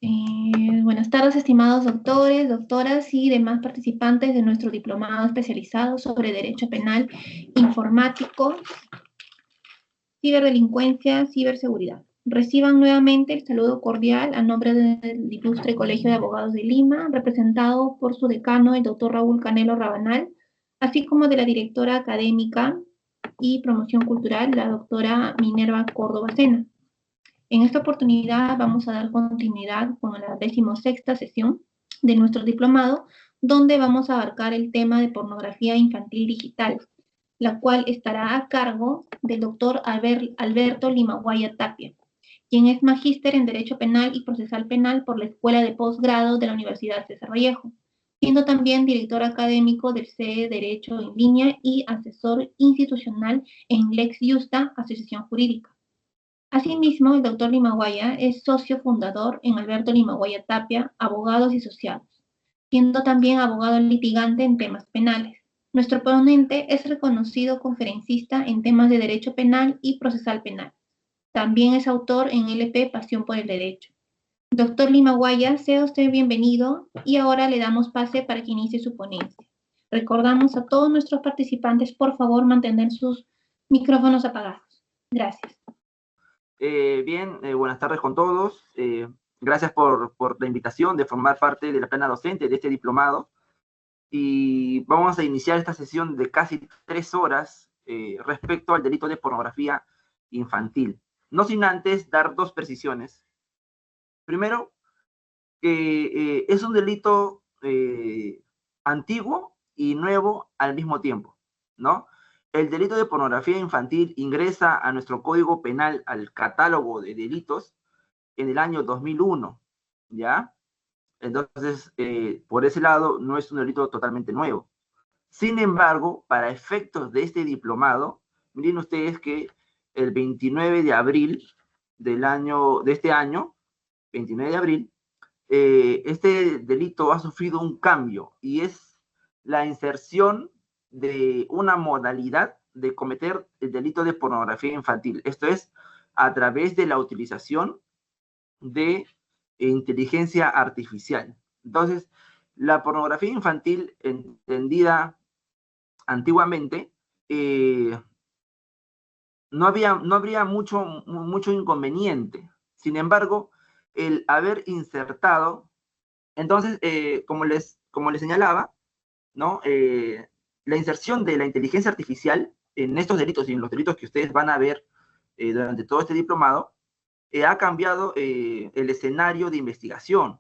Buenas tardes, estimados doctores, doctoras y demás participantes de nuestro diplomado especializado sobre Derecho Penal Informático, Ciberdelincuencia, Ciberseguridad. Reciban nuevamente el saludo cordial a nombre del Ilustre Colegio de Abogados de Lima, representado por su decano, el doctor Raúl Canelo Rabanal, así como de la directora académica y promoción cultural, la doctora Minerva Córdoba Sena. En esta oportunidad vamos a dar continuidad con la 16ª sesión de nuestro diplomado, donde vamos a abarcar el tema de pornografía infantil digital, la cual estará a cargo del doctor Alberto Limaguaya Tapia, quien es magíster en Derecho Penal y Procesal Penal por la Escuela de Posgrado de la Universidad César Vallejo, siendo también director académico del CE Derecho en Línea y asesor institucional en Lex Justa, Asociación Jurídica. Asimismo, el doctor Limaguaya es socio fundador en Alberto Limaguaya Tapia, Abogados y Asociados, siendo también abogado litigante en temas penales. Nuestro ponente es reconocido conferencista en temas de derecho penal y procesal penal. También es autor en LP Pasión por el Derecho. Doctor Limaguaya, sea usted bienvenido y ahora le damos pase para que inicie su ponencia. Recordamos a todos nuestros participantes, por favor, mantener sus micrófonos apagados. Gracias. Buenas tardes con todos. Gracias por la invitación de formar parte de la plana docente de este diplomado. Y vamos a iniciar esta sesión de casi 3 horas respecto al delito de pornografía infantil. No sin antes dar 2 precisiones. Primero, que es un delito antiguo y nuevo al mismo tiempo, ¿no? El delito de pornografía infantil ingresa a nuestro Código Penal, al catálogo de delitos, en el año 2001, ¿ya? Entonces, por ese lado, no es un delito totalmente nuevo. Sin embargo, para efectos de este diplomado, miren ustedes que el 29 de abril de este año, 29 de abril, este delito ha sufrido un cambio y es la inserción de una modalidad de cometer el delito de pornografía infantil. Esto es a través de la utilización de inteligencia artificial. Entonces, la pornografía infantil, entendida antiguamente, no habría mucho inconveniente. Sin embargo, el haber insertado, entonces, como les señalaba, ¿no? La inserción de la inteligencia artificial en estos delitos y en los delitos que ustedes van a ver durante todo este diplomado, ha cambiado el escenario de investigación.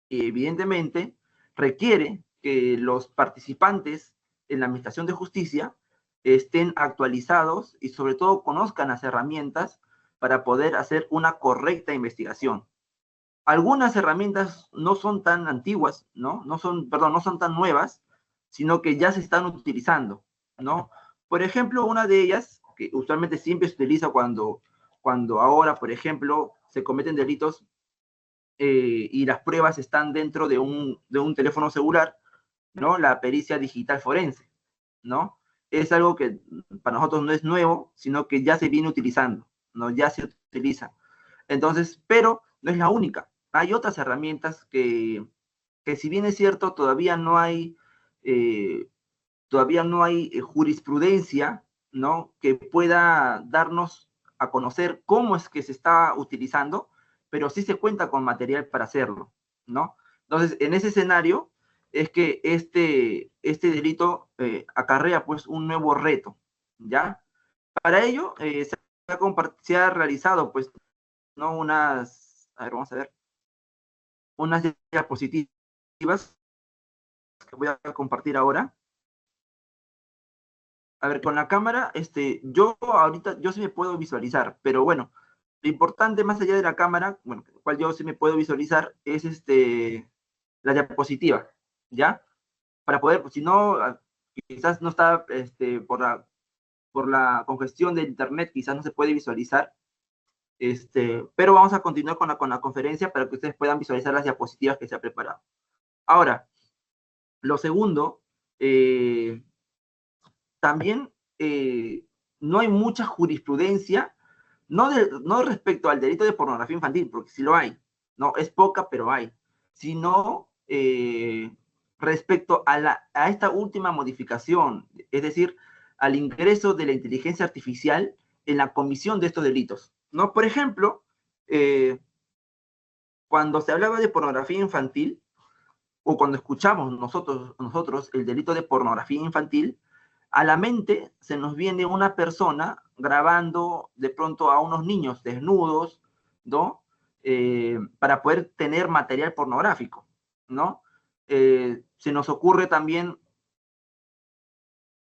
Evidentemente, requiere que los participantes en la Administración de Justicia estén actualizados y sobre todo conozcan las herramientas para poder hacer una correcta investigación. Algunas herramientas no son tan antiguas, ¿no? No son tan nuevas, sino que ya se están utilizando, ¿no? Por ejemplo, una de ellas, que usualmente siempre se utiliza cuando ahora, por ejemplo, se cometen delitos y las pruebas están dentro de un teléfono celular, ¿no? La pericia digital forense, ¿no? Es algo que para nosotros no es nuevo, sino que ya se viene utilizando, ¿no? Ya se utiliza. Entonces, pero no es la única. Hay otras herramientas que si bien es cierto, todavía no hay jurisprudencia, ¿no? Que pueda darnos a conocer cómo es que se está utilizando, pero sí se cuenta con material para hacerlo, ¿no? Entonces, en ese escenario es que este delito acarrea pues un nuevo reto, ¿ya? Para ello se ha realizado pues, ¿no? Vamos a ver, unas diapositivas que voy a compartir ahora. A ver, con la cámara, yo ahorita, yo sí me puedo visualizar, pero bueno, lo importante más allá de la cámara, bueno, el cual yo sí me puedo visualizar, es la diapositiva, ¿ya? Para poder, pues, si no, quizás no está, por la congestión de internet, quizás no se puede visualizar, pero vamos a continuar con la conferencia para que ustedes puedan visualizar las diapositivas que se ha preparado. Ahora, lo segundo, también no hay mucha jurisprudencia, no respecto al delito de pornografía infantil, porque sí lo hay, ¿no? Es poca, pero hay. Sino respecto a esta última modificación, es decir, al ingreso de la inteligencia artificial en la comisión de estos delitos, ¿no? Por ejemplo, cuando se hablaba de pornografía infantil, o cuando escuchamos nosotros el delito de pornografía infantil, a la mente se nos viene una persona grabando de pronto a unos niños desnudos, ¿no? Para poder tener material pornográfico, ¿no? Se nos ocurre también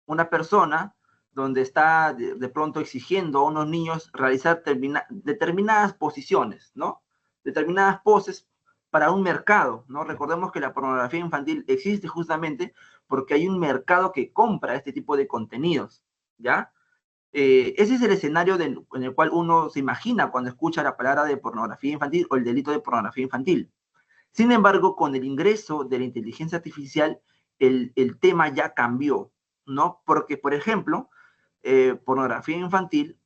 una persona donde está de pronto exigiendo a unos niños realizar determinadas posiciones, ¿no? Determinadas poses para un mercado, ¿no? Recordemos que la pornografía infantil existe justamente porque hay un mercado que compra este tipo de contenidos, ¿ya? Ese es el escenario en el cual uno se imagina cuando escucha la palabra de pornografía infantil o el delito de pornografía infantil. Sin embargo, con el ingreso de la inteligencia artificial, el tema ya cambió, ¿no? Porque, por ejemplo, pornografía infantil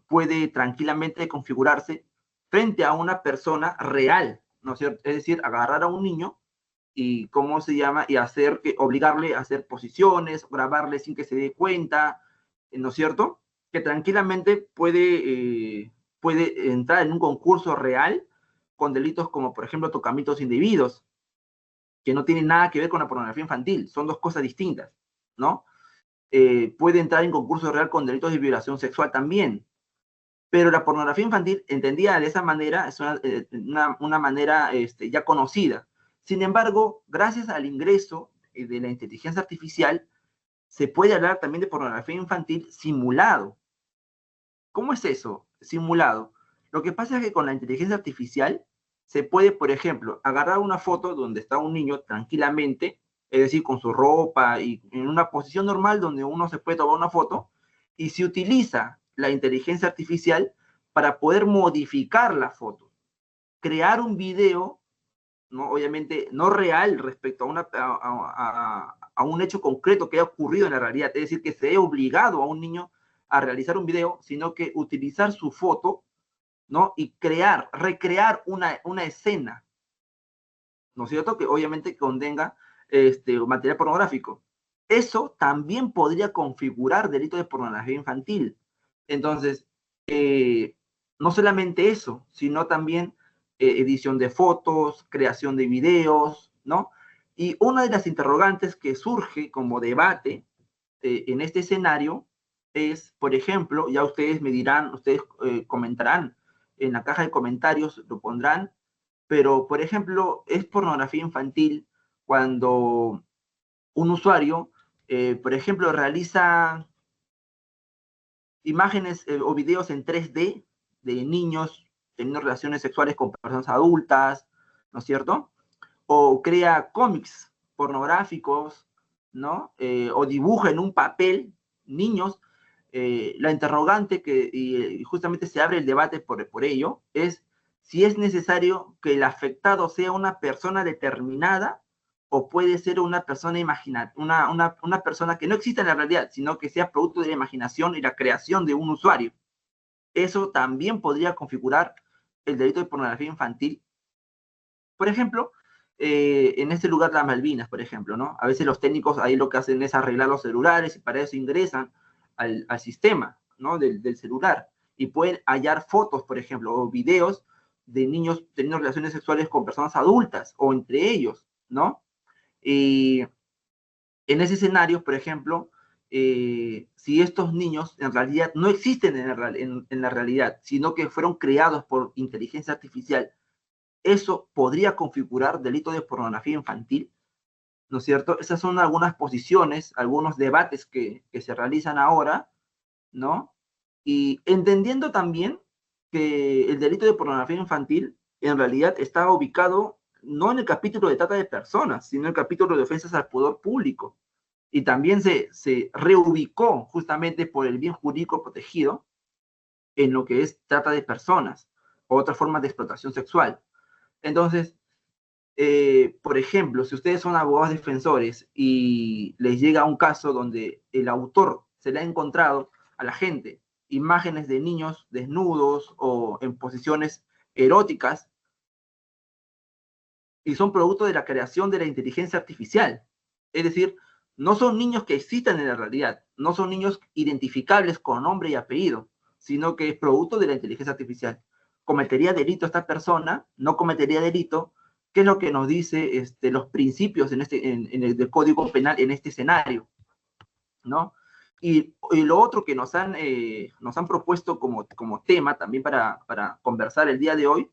puede tranquilamente configurarse frente a una persona real, ¿no es cierto? Es decir, agarrar a un niño y, ¿cómo se llama? Y obligarle a hacer posiciones, grabarle sin que se dé cuenta, ¿no es cierto? Que tranquilamente puede entrar en un concurso real con delitos como, por ejemplo, tocamientos indebidos, que no tienen nada que ver con la pornografía infantil, son dos cosas distintas, ¿no? Puede entrar en concurso real con delitos de violación sexual también, pero la pornografía infantil, entendida de esa manera, es una manera ya conocida. Sin embargo, gracias al ingreso de la inteligencia artificial, se puede hablar también de pornografía infantil simulado. ¿Cómo es eso? Simulado. Lo que pasa es que con la inteligencia artificial se puede, por ejemplo, agarrar una foto donde está un niño tranquilamente, es decir, con su ropa y en una posición normal donde uno se puede tomar una foto, y se utiliza la inteligencia artificial para poder modificar la foto, crear un video, ¿no? Obviamente no real respecto a un hecho concreto que haya ocurrido en la realidad, es decir, que se haya obligado a un niño a realizar un video, sino que utilizar su foto, ¿no? Y recrear una escena, ¿no es cierto? Que obviamente contenga material pornográfico. Eso también podría configurar delito de pornografía infantil. Entonces, no solamente eso, sino también edición de fotos, creación de videos, ¿no? Y una de las interrogantes que surge como debate en este escenario es, por ejemplo, ya ustedes me dirán, ustedes comentarán en la caja de comentarios, lo pondrán, pero, por ejemplo, es pornografía infantil cuando un usuario, por ejemplo, realiza imágenes o videos en 3D de niños teniendo relaciones sexuales con personas adultas, ¿no es cierto? O crea cómics pornográficos, ¿no? O dibuja en un papel niños. La interrogante y justamente se abre el debate por ello es si es necesario que el afectado sea una persona determinada o puede ser una persona una persona que no exista en la realidad, sino que sea producto de la imaginación y la creación de un usuario. Eso también podría configurar el delito de pornografía infantil. Por ejemplo, en este lugar las Malvinas, por ejemplo, ¿no? A veces los técnicos ahí lo que hacen es arreglar los celulares y para eso ingresan al sistema, ¿no? Del celular y pueden hallar fotos, por ejemplo, o videos de niños teniendo relaciones sexuales con personas adultas o entre ellos, ¿no? Y en ese escenario, por ejemplo, si estos niños en realidad no existen en la realidad, sino que fueron creados por inteligencia artificial, eso podría configurar delito de pornografía infantil, ¿no es cierto? Esas son algunas posiciones, algunos debates que se realizan ahora, ¿no? Y entendiendo también que el delito de pornografía infantil en realidad está ubicado no en el capítulo de trata de personas, sino en el capítulo de ofensas al pudor público. Y también se reubicó justamente por el bien jurídico protegido en lo que es trata de personas o otras formas de explotación sexual. Entonces, por ejemplo, si ustedes son abogados defensores y les llega un caso donde el autor se le ha encontrado a la gente imágenes de niños desnudos o en posiciones eróticas, y son producto de la creación de la inteligencia artificial. Es decir, no son niños que existan en la realidad, no son niños identificables con nombre y apellido, sino que es producto de la inteligencia artificial. ¿Cometería delito esta persona? ¿No cometería delito? ¿Qué es lo que nos dice los principios en el Código Penal en este escenario? ¿No? Y lo otro que nos han propuesto como tema también para conversar el día de hoy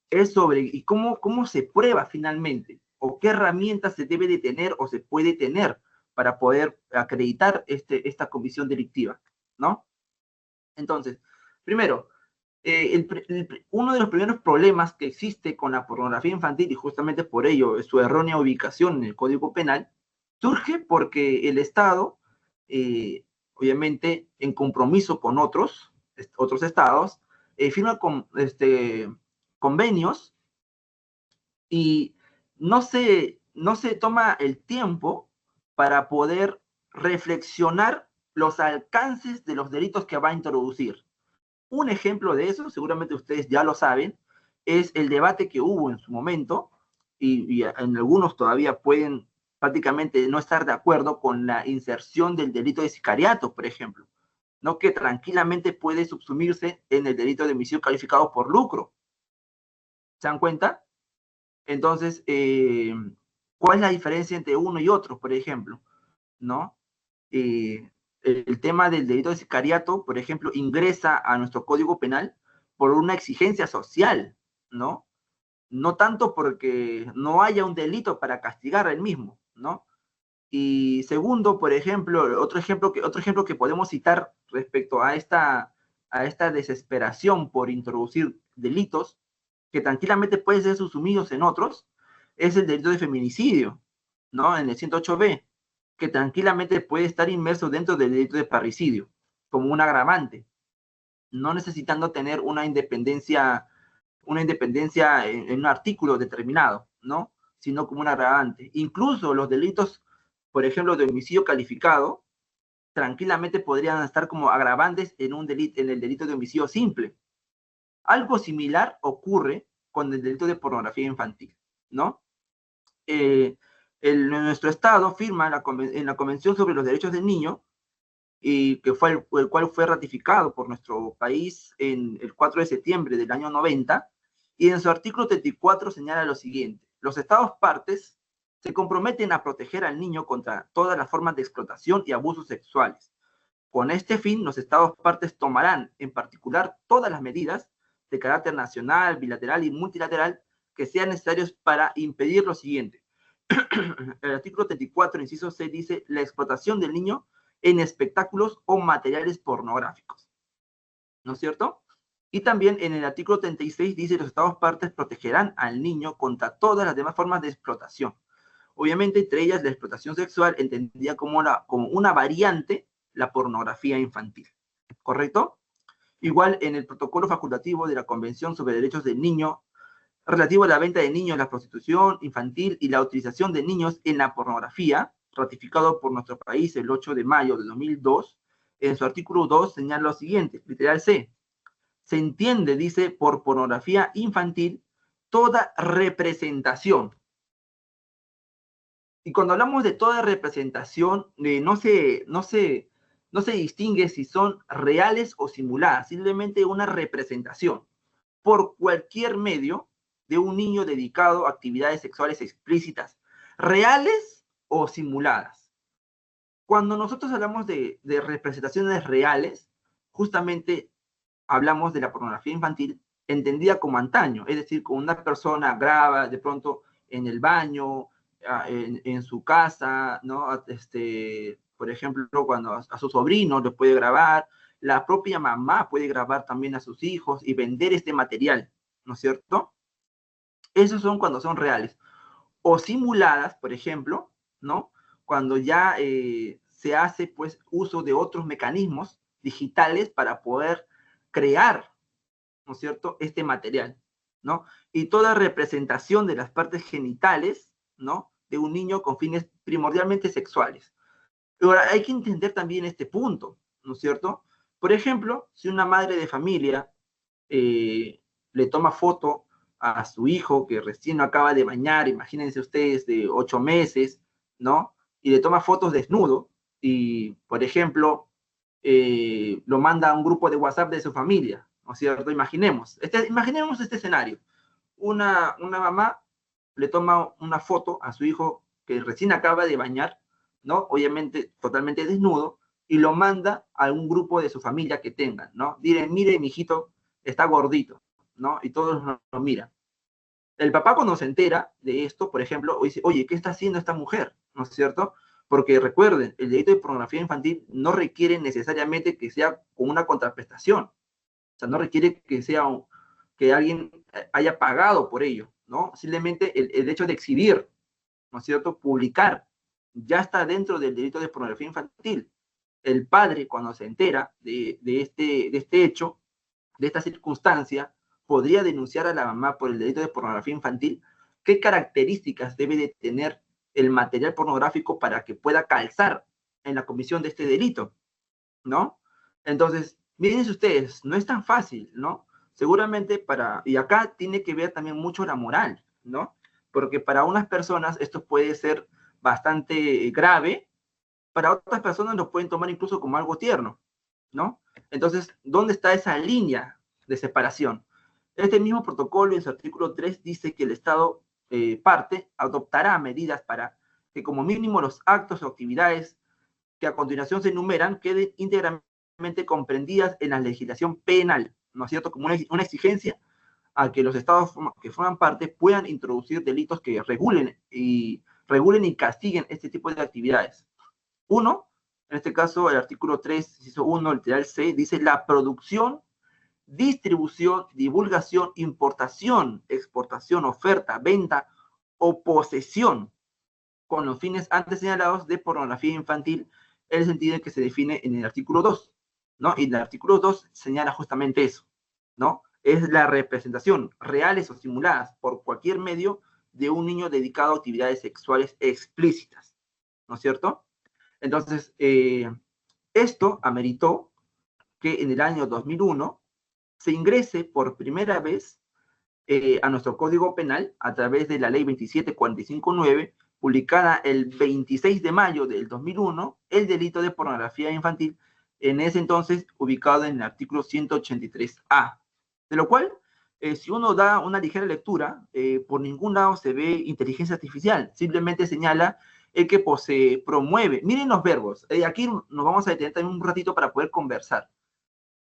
es sobre y cómo se prueba finalmente, o qué herramientas se debe de tener o se puede tener para poder acreditar esta comisión delictiva, ¿no? Entonces, primero, uno de los primeros problemas que existe con la pornografía infantil, y justamente por ello es su errónea ubicación en el Código Penal, surge porque el Estado, obviamente en compromiso con otros estados, firma convenios y no se toma el tiempo para poder reflexionar los alcances de los delitos que va a introducir. Un ejemplo de eso, seguramente ustedes ya lo saben, es el debate que hubo en su momento, y en algunos todavía pueden prácticamente no estar de acuerdo con la inserción del delito de sicariato, por ejemplo, ¿no? Que tranquilamente puede subsumirse en el delito de homicidio calificado por lucro. ¿Se dan cuenta? Entonces, ¿cuál es la diferencia entre uno y otro, por ejemplo? ¿No? El tema del delito de sicariato, por ejemplo, ingresa a nuestro Código Penal por una exigencia social, ¿no? No tanto porque no haya un delito para castigar el mismo, ¿no? Y segundo, por ejemplo, otro ejemplo que podemos citar respecto a esta desesperación por introducir delitos que tranquilamente pueden ser subsumidos en otros, es el delito de feminicidio, ¿no? En el 108B, que tranquilamente puede estar inmerso dentro del delito de parricidio, como un agravante, no necesitando tener una independencia en un artículo determinado, ¿no? Sino como un agravante. Incluso los delitos, por ejemplo, de homicidio calificado, tranquilamente podrían estar como agravantes en el delito de homicidio simple. Algo similar ocurre con el delito de pornografía infantil, ¿no? Eh, Nuestro Estado firma en la Convención sobre los Derechos del Niño, y que fue el cual fue ratificado por nuestro país en el 4 de septiembre del año 90, y en su artículo 34 señala lo siguiente: los Estados partes se comprometen a proteger al niño contra todas las formas de explotación y abusos sexuales. Con este fin, los Estados partes tomarán, en particular, todas las medidas de carácter nacional, bilateral y multilateral que sean necesarios para impedir lo siguiente. El artículo 34, inciso C, dice: la explotación del niño en espectáculos o materiales pornográficos, ¿no es cierto? Y también en el artículo 36 dice: los Estados partes protegerán al niño contra todas las demás formas de explotación. Obviamente, entre ellas la explotación sexual, entendida como una variante, la pornografía infantil, ¿correcto? Igual en el protocolo facultativo de la Convención sobre Derechos del Niño, relativo a la venta de niños, la prostitución infantil y la utilización de niños en la pornografía, ratificado por nuestro país el 8 de mayo de 2002, en su artículo 2 señala lo siguiente, literal C: se entiende, dice, por pornografía infantil toda representación. Y cuando hablamos de toda representación, no se distingue si son reales o simuladas, simplemente una representación por cualquier medio de un niño dedicado a actividades sexuales explícitas, reales o simuladas. Cuando nosotros hablamos de representaciones reales, justamente hablamos de la pornografía infantil entendida como antaño, es decir, con una persona graba de pronto en el baño, en su casa, ¿no? Por ejemplo, cuando a su sobrino le puede grabar, la propia mamá puede grabar también a sus hijos y vender este material, ¿no es cierto? Esos son cuando son reales. O simuladas, por ejemplo, ¿no? Cuando ya se hace pues uso de otros mecanismos digitales para poder crear, ¿no es cierto?, este material, ¿no? Y toda representación de las partes genitales, ¿no?, de un niño con fines primordialmente sexuales. Ahora, hay que entender también este punto, ¿no es cierto? Por ejemplo, si una madre de familia le toma foto a su hijo que recién lo acaba de bañar, imagínense ustedes, de 8 meses, ¿no? Y le toma fotos desnudo y, por ejemplo, lo manda a un grupo de WhatsApp de su familia, ¿no es cierto? Imaginemos este escenario. Una mamá le toma una foto a su hijo que recién acaba de bañar, ¿no? Obviamente totalmente desnudo, y lo manda a un grupo de su familia que tengan, ¿no? Diren, mire, mi hijito está gordito, ¿no? Y todos lo miran. El papá cuando se entera de esto, por ejemplo, dice, oye, ¿qué está haciendo esta mujer? ¿No es cierto? Porque recuerden, el delito de pornografía infantil no requiere necesariamente que sea con una contraprestación. O sea, no requiere que sea que alguien haya pagado por ello, ¿no? Simplemente el hecho de exhibir, ¿no es cierto? Publicar, ya está dentro del delito de pornografía infantil. El padre, cuando se entera de este hecho, de esta circunstancia, podría denunciar a la mamá por el delito de pornografía infantil. ¿Qué características debe de tener el material pornográfico para que pueda calzar en la comisión de este delito? ¿No? Entonces, miren ustedes, no es tan fácil, ¿no? Seguramente y acá tiene que ver también mucho la moral, ¿no? Porque para unas personas esto puede ser bastante grave, para otras personas lo pueden tomar incluso como algo tierno, ¿no? Entonces, ¿dónde está esa línea de separación? Este mismo protocolo en su artículo 3 dice que el Estado parte adoptará medidas para que como mínimo los actos o actividades que a continuación se enumeran queden íntegramente comprendidas en la legislación penal, ¿no es cierto? Como una exigencia a que los estados que forman parte puedan introducir delitos que regulen y castiguen este tipo de actividades. Uno, en este caso el artículo 3, inciso 1, literal C, dice la producción, distribución, divulgación, importación, exportación, oferta, venta o posesión con los fines antes señalados de pornografía infantil, en el sentido en que se define en el artículo 2, ¿no? Y el artículo 2 señala justamente eso, ¿no? Es la representación, reales o simuladas, por cualquier medio, de un niño dedicado a actividades sexuales explícitas, ¿no es cierto? Entonces, esto ameritó que en el año 2001 se ingrese por primera vez a nuestro Código Penal a través de la Ley 27459, publicada el 26 de mayo del 2001, el delito de pornografía infantil, en ese entonces ubicado en el artículo 183A, de lo cual, si uno da una ligera lectura, por ningún lado se ve inteligencia artificial, simplemente señala el que posee, promueve. Miren los verbos, aquí nos vamos a detener también un ratito para poder conversar.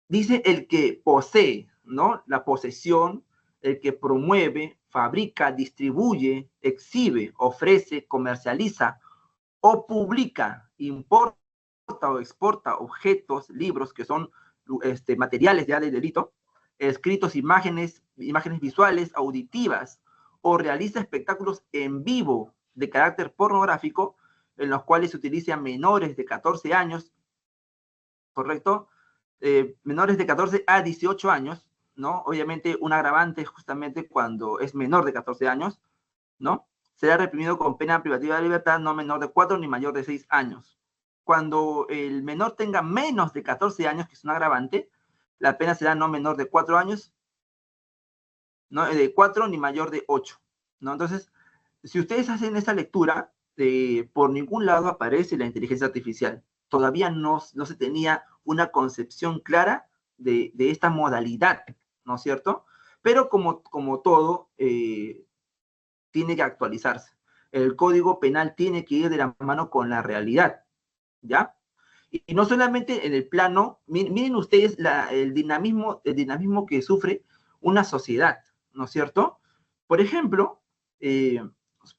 Dice el que posee, ¿no? La posesión, el que promueve, fabrica, distribuye, exhibe, ofrece, comercializa o publica, importa o exporta objetos, libros que son materiales ya de delito, escritos, imágenes visuales, auditivas, o realiza espectáculos en vivo de carácter pornográfico en los cuales se utiliza a menores de 14 años, ¿correcto? Menores de 14 a 18 años, ¿no? Obviamente un agravante justamente cuando es menor de 14 años, ¿no? Será reprimido con pena privativa de libertad no menor de 4 ni mayor de 6 años. Cuando el menor tenga menos de 14 años, que es un agravante, la pena será no menor de 4 años, no de 4 ni mayor de 8, ¿no? Entonces, si ustedes hacen esta lectura, por ningún lado aparece la inteligencia artificial. Todavía no se tenía una concepción clara de esta modalidad, ¿no es cierto? Pero como todo, tiene que actualizarse. El Código Penal tiene que ir de la mano con la realidad, ¿ya? Y no solamente en el plano, miren ustedes el dinamismo que sufre una sociedad, ¿no es cierto? Por ejemplo,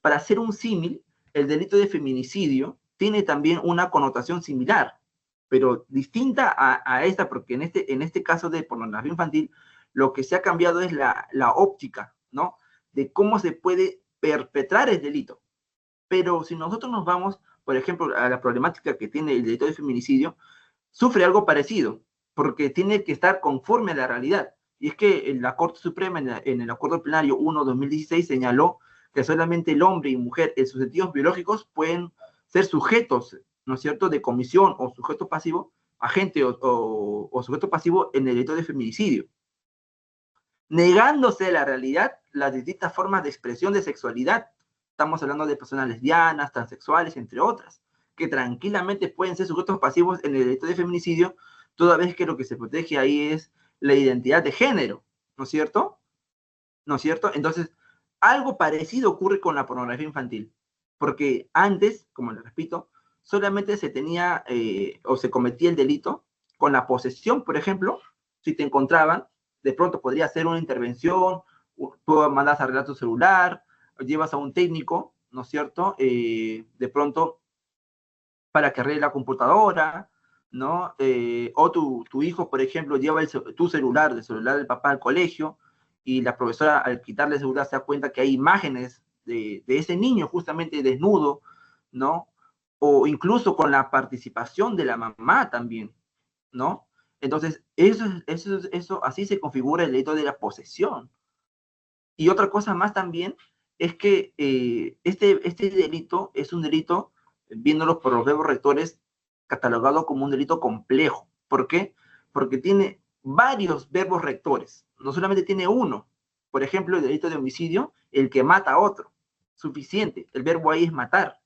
para hacer un símil, el delito de feminicidio tiene también una connotación similar, pero distinta a esta, porque en este caso de pornografía infantil, lo que se ha cambiado es la óptica, ¿no? De cómo se puede perpetrar el delito. Pero si nosotros nos vamos, por ejemplo, a la problemática que tiene el delito de feminicidio, sufre algo parecido, porque tiene que estar conforme a la realidad. Y es que la Corte Suprema, en el Acuerdo Plenario 1/2016, señaló que solamente el hombre y mujer en sus sentidos biológicos pueden ser sujetos, ¿no es cierto?, de comisión o sujeto pasivo, agente o sujeto pasivo en el delito de feminicidio. Negándose a la realidad las distintas formas de expresión de sexualidad. Estamos hablando de personas lesbianas, transexuales, entre otras, que tranquilamente pueden ser sujetos pasivos en el delito de feminicidio, toda vez que lo que se protege ahí es la identidad de género, ¿no es cierto? ¿No es cierto? Entonces, algo parecido ocurre con la pornografía infantil, porque antes, como les repito, solamente se tenía o se cometía el delito con la posesión, por ejemplo, si te encontraban, de pronto podría ser una intervención, tú mandas a arreglar tu celular, llevas a un técnico, ¿no es cierto? De pronto, para que arregle la computadora, ¿no? O tu hijo, por ejemplo, lleva tu celular, el celular del papá al colegio, y la profesora al quitarle el celular se da cuenta que hay imágenes de ese niño justamente desnudo, ¿no? O incluso con la participación de la mamá también, ¿no? Entonces, eso así se configura el delito de la posesión. Y otra cosa más también es que este delito es un delito, viéndolo por los verbos rectores, catalogado como un delito complejo. ¿Por qué? Porque tiene varios verbos rectores, no solamente tiene uno. Por ejemplo, el delito de homicidio, el que mata a otro. Suficiente, el verbo ahí es matar,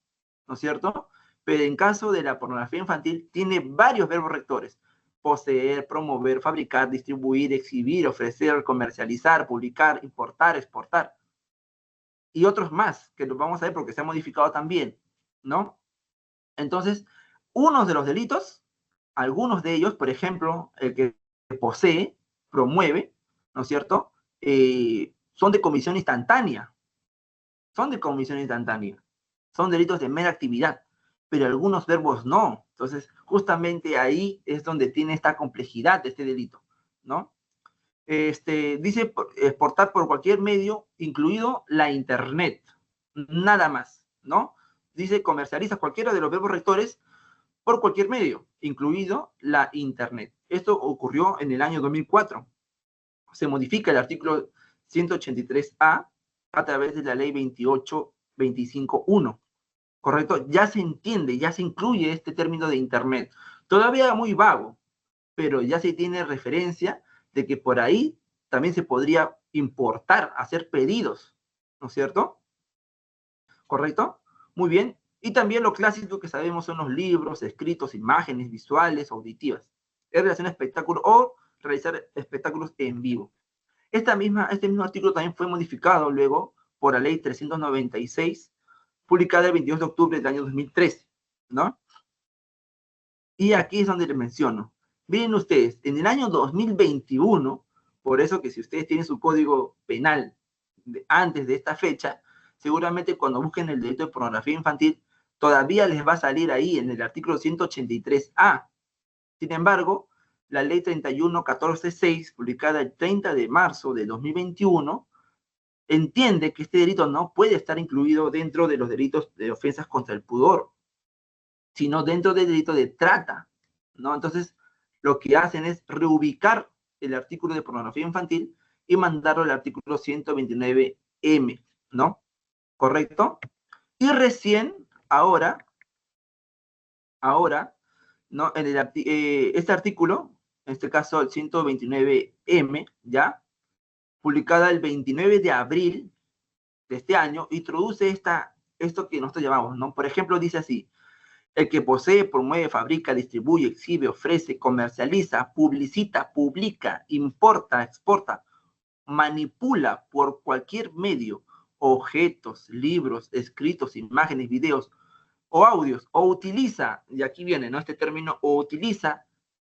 ¿no es cierto? Pero en caso de la pornografía infantil, tiene varios verbos rectores: poseer, promover, fabricar, distribuir, exhibir, ofrecer, comercializar, publicar, importar, exportar. Y otros más, que los vamos a ver porque se ha modificado también, ¿no? Entonces, unos de los delitos, algunos de ellos, por ejemplo, el que posee, promueve, ¿no es cierto? Son de comisión instantánea. Son de comisión instantánea. Son delitos de mera actividad, pero algunos verbos no. Entonces, justamente ahí es donde tiene esta complejidad de este delito, ¿no? Dice exportar por cualquier medio, incluido la internet, nada más, ¿no? Dice comercializa cualquiera de los verbos rectores por cualquier medio, incluido la internet. Esto ocurrió en el año 2004. Se modifica el artículo 183A a través de la ley 28.25.1. ¿Correcto? Ya se entiende, ya se incluye este término de internet. Todavía muy vago, pero ya se tiene referencia de que por ahí también se podría importar, hacer pedidos, ¿no es cierto? ¿Correcto? Muy bien. Y también lo clásico que sabemos son los libros, escritos, imágenes, visuales, auditivas. Es relación a espectáculo o realizar espectáculos en vivo. Este mismo artículo también fue modificado luego por la ley 396, publicada el 22 de octubre del año 2013, ¿no? Y aquí es donde les menciono. Miren ustedes, en el año 2021, por eso que si ustedes tienen su código penal antes de esta fecha, seguramente cuando busquen el delito de pornografía infantil, todavía les va a salir ahí en el artículo 183A. Sin embargo, la ley 31.14.6, publicada el 30 de marzo de 2021, entiende que este delito no puede estar incluido dentro de los delitos de ofensas contra el pudor, sino dentro del delito de trata, ¿no? Entonces, lo que hacen es reubicar el artículo de pornografía infantil y mandarlo al artículo 129M, ¿no? ¿Correcto? Y recién, ahora, ¿no? Este artículo, en este caso el 129M, ¿ya? Publicada el 29 de abril de este año, introduce esto que nosotros llamamos, ¿no? Por ejemplo, dice así: el que posee, promueve, fabrica, distribuye, exhibe, ofrece, comercializa, publicita, publica, importa, exporta, manipula por cualquier medio objetos, libros, escritos, imágenes, videos o audios, o utiliza, y aquí viene, ¿no?, este término, o utiliza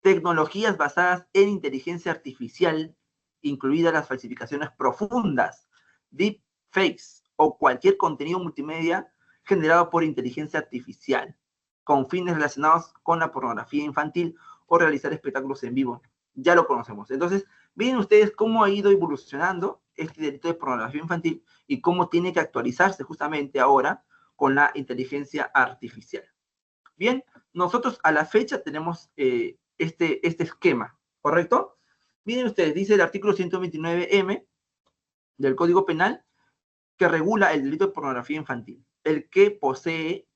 tecnologías basadas en inteligencia artificial, incluidas las falsificaciones profundas, deepfakes o cualquier contenido multimedia generado por inteligencia artificial, con fines relacionados con la pornografía infantil o realizar espectáculos en vivo. Ya lo conocemos. Entonces, ven ustedes cómo ha ido evolucionando este delito de pornografía infantil y cómo tiene que actualizarse justamente ahora con la inteligencia artificial. Bien, nosotros a la fecha tenemos este esquema, ¿correcto? Miren ustedes, dice el artículo 129M del Código Penal, que regula el delito de pornografía infantil. El que posee,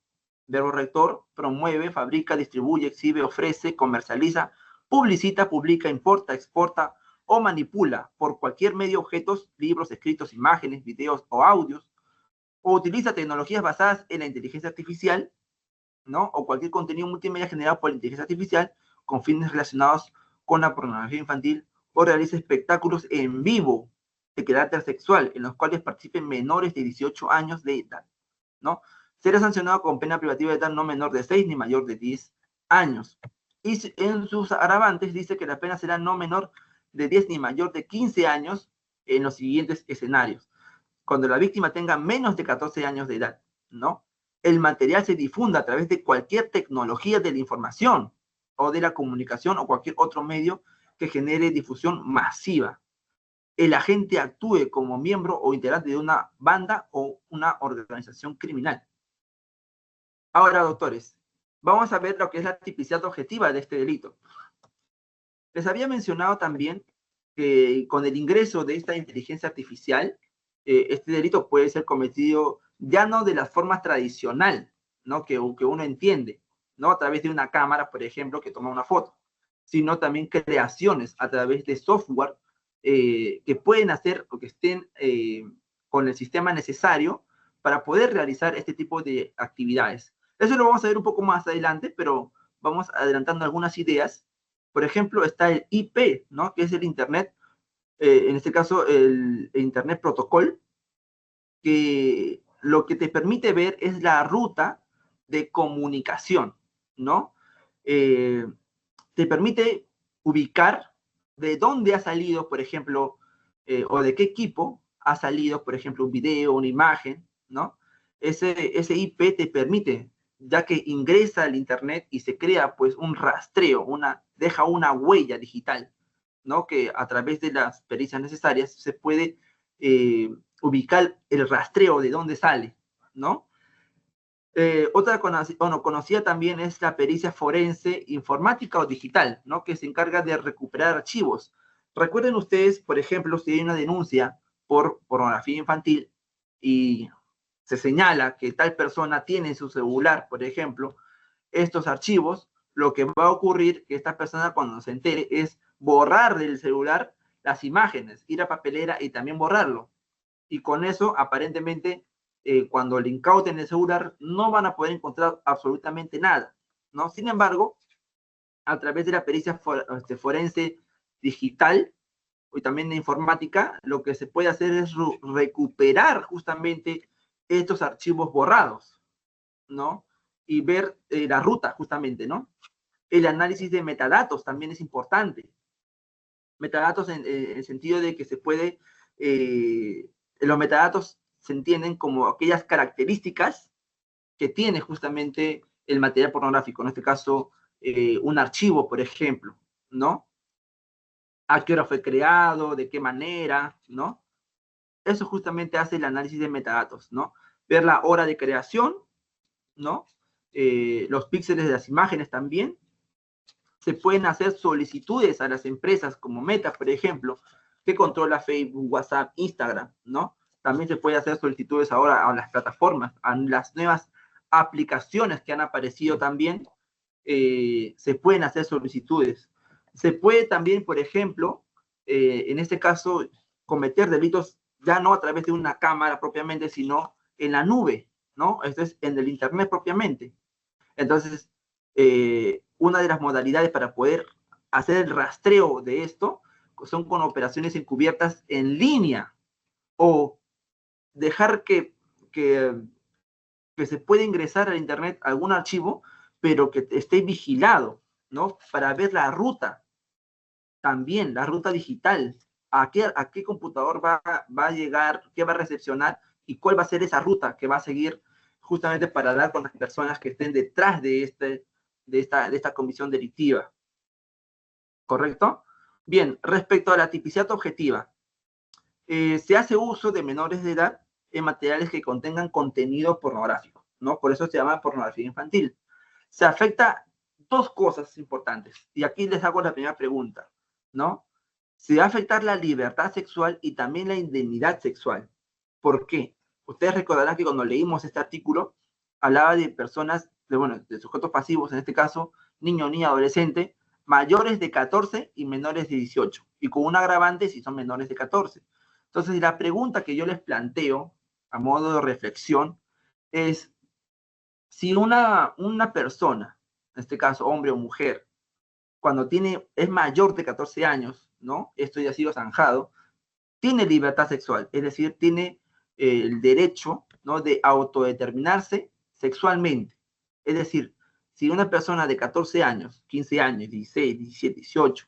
verbo rector, promueve, fabrica, distribuye, exhibe, ofrece, comercializa, publicita, publica, importa, exporta, o manipula por cualquier medio objetos, libros, escritos, imágenes, videos o audios, o utiliza tecnologías basadas en la inteligencia artificial, ¿no? O cualquier contenido multimedia generado por la inteligencia artificial con fines relacionados con la pornografía infantil, o realiza espectáculos en vivo de carácter sexual en los cuales participen menores de 18 años de edad, ¿no? Será sancionado con pena privativa de edad no menor de 6 ni mayor de 10 años. Y en sus agravantes dice que la pena será no menor de 10 ni mayor de 15 años en los siguientes escenarios. Cuando la víctima tenga menos de 14 años de edad, ¿no? El material se difunda a través de cualquier tecnología de la información o de la comunicación o cualquier otro medio que genere difusión masiva. El agente actúe como miembro o integrante de una banda o una organización criminal. Ahora, doctores, vamos a ver lo que es la tipicidad objetiva de este delito. Les había mencionado también que con el ingreso de esta inteligencia artificial, este delito puede ser cometido ya no de la forma tradicional, ¿no? que uno entiende, ¿no? A través de una cámara, por ejemplo, que toma una foto, sino también creaciones a través de software que pueden hacer o que estén con el sistema necesario para poder realizar este tipo de actividades. Eso lo vamos a ver un poco más adelante, pero vamos adelantando algunas ideas. Por ejemplo, está el IP, ¿no? Que es el Internet, en este caso el Internet Protocol, que lo que te permite ver es la ruta de comunicación, ¿no? Te permite ubicar de dónde ha salido, por ejemplo, o de qué equipo ha salido, por ejemplo, un video, una imagen, ¿no? Ese IP te permite, ya que ingresa al Internet y se crea, pues, un rastreo, deja una huella digital, ¿no? Que a través de las pericias necesarias se puede ubicar el rastreo de dónde sale, ¿no? Otra conocida también es la pericia forense informática o digital, ¿no? Que se encarga de recuperar archivos. Recuerden ustedes, por ejemplo, si hay una denuncia por pornografía infantil y se señala que tal persona tiene en su celular, por ejemplo, estos archivos, lo que va a ocurrir que esta persona cuando se entere es borrar del celular las imágenes, ir a papelera y también borrarlo. Y con eso, aparentemente, cuando le incauten el celular, no van a poder encontrar absolutamente nada, ¿no? Sin embargo, a través de la pericia forense digital y también de informática, lo que se puede hacer es recuperar justamente estos archivos borrados, ¿no? Y ver la ruta, justamente, ¿no? El análisis de metadatos también es importante. Metadatos en el sentido de que se puede, los metadatos se entienden como aquellas características que tiene justamente el material pornográfico, en este caso, un archivo, por ejemplo, ¿no? A qué hora fue creado, de qué manera, ¿no? Eso justamente hace el análisis de metadatos, ¿no? Ver la hora de creación, ¿no? Los píxeles de las imágenes también. Se pueden hacer solicitudes a las empresas como Meta, por ejemplo, que controla Facebook, WhatsApp, Instagram, ¿no? También se puede hacer solicitudes ahora a las plataformas, a las nuevas aplicaciones que han aparecido también, se pueden hacer solicitudes. Se puede también, por ejemplo, en este caso, cometer delitos ya no a través de una cámara propiamente, sino en la nube, ¿no? Esto es en el Internet propiamente. Entonces, una de las modalidades para poder hacer el rastreo de esto son con operaciones encubiertas en línea o dejar que se pueda ingresar al Internet algún archivo, pero que esté vigilado, ¿no? Para ver la ruta, también la ruta digital, a qué computador va a llegar, qué va a recepcionar y cuál va a ser esa ruta que va a seguir justamente para dar con las personas que estén detrás de esta comisión delictiva. ¿Correcto? Bien, respecto a la tipicidad objetiva, se hace uso de menores de edad en materiales que contengan contenido pornográfico, ¿no? Por eso se llama pornografía infantil. Se afecta dos cosas importantes, y aquí les hago la primera pregunta, ¿no? Se va a afectar la libertad sexual y también la indemnidad sexual. ¿Por qué? Ustedes recordarán que cuando leímos este artículo, hablaba de personas, de sujetos pasivos, en este caso, niño, niña, adolescente, mayores de 14 y menores de 18. y con un agravante si son menores de 14. Entonces, la pregunta que yo les planteo a modo de reflexión es, si una persona, en este caso hombre o mujer, cuando es mayor de 14 años, ¿no? Esto ya ha sido zanjado, tiene libertad sexual, es decir, tiene el derecho, ¿no?, de autodeterminarse sexualmente. Es decir, si una persona de 14 años, 15 años, 16, 17, 18,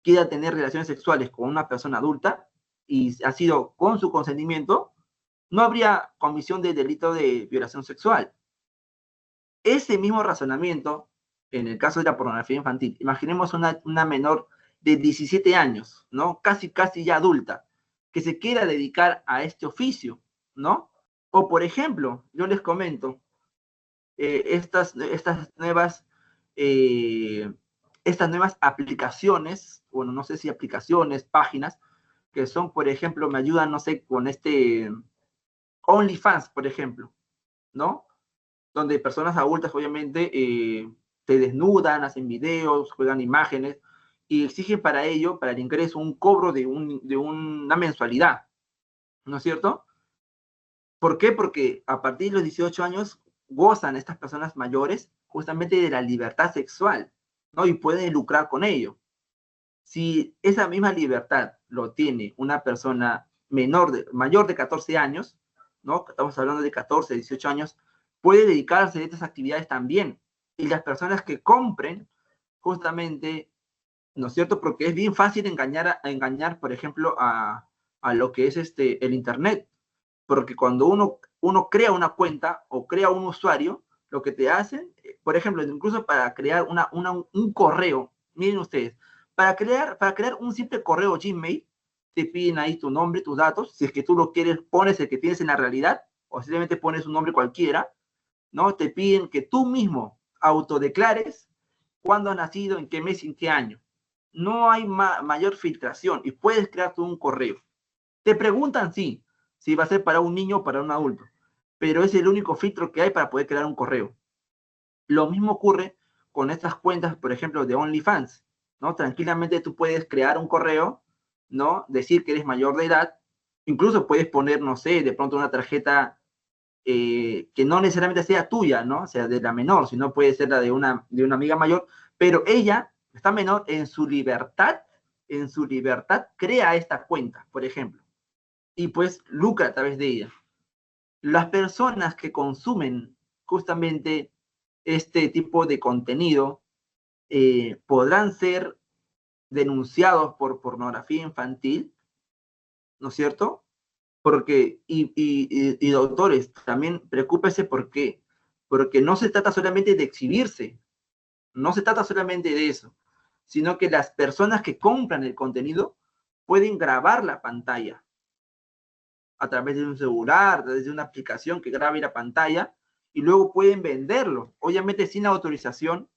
quiera tener relaciones sexuales con una persona adulta y ha sido con su consentimiento, no habría comisión de delito de violación sexual. Ese mismo razonamiento, en el caso de la pornografía infantil, imaginemos una menor de 17 años, ¿no? Casi ya adulta, que se quiera dedicar a este oficio, ¿no? O, por ejemplo, yo les comento, estas eh, nuevas aplicaciones, bueno, no sé si aplicaciones, páginas, que son, por ejemplo, me ayudan, no sé, con este OnlyFans, por ejemplo, ¿no? Donde personas adultas obviamente se desnudan, hacen videos, juegan imágenes y exigen para ello, para el ingreso, un cobro de una mensualidad, ¿no es cierto? ¿Por qué? Porque a partir de los 18 años gozan estas personas mayores justamente de la libertad sexual, ¿no? Y pueden lucrar con ello. Si esa misma libertad lo tiene una persona mayor de 14 años, ¿no? Estamos hablando de 14, 18 años, puede dedicarse a estas actividades también. Y las personas que compren, justamente, ¿no es cierto? Porque es bien fácil engañar, por ejemplo, a lo que es el Internet. Porque cuando uno crea una cuenta o crea un usuario, lo que te hacen, por ejemplo, incluso para crear un correo, miren ustedes, para crear un simple correo Gmail, te piden ahí tu nombre, tus datos, si es que tú lo quieres, pones el que tienes en la realidad, o simplemente pones un nombre cualquiera, ¿no? Te piden que tú mismo autodeclares cuándo has nacido, en qué mes y en qué año. No hay mayor filtración y puedes crear tú un correo. Te preguntan, sí, si va a ser para un niño o para un adulto, pero es el único filtro que hay para poder crear un correo. Lo mismo ocurre con estas cuentas, por ejemplo, de OnlyFans, ¿no? Tranquilamente tú puedes crear un correo, ¿no? Decir que eres mayor de edad, incluso puedes poner, no sé, de pronto una tarjeta que no necesariamente sea tuya, ¿no? O sea, de la menor, sino puede ser la de una amiga mayor, pero ella está menor en su libertad crea esta cuenta, por ejemplo, y pues lucra a través de ella. Las personas que consumen justamente este tipo de contenido podrán ser denunciados por pornografía infantil, ¿no es cierto? Porque, y doctores, también preocúpese porque no se trata solamente de exhibirse, no se trata solamente de eso, sino que las personas que compran el contenido pueden grabar la pantalla a través de un celular, a través de una aplicación que grabe la pantalla y luego pueden venderlo, obviamente sin la autorización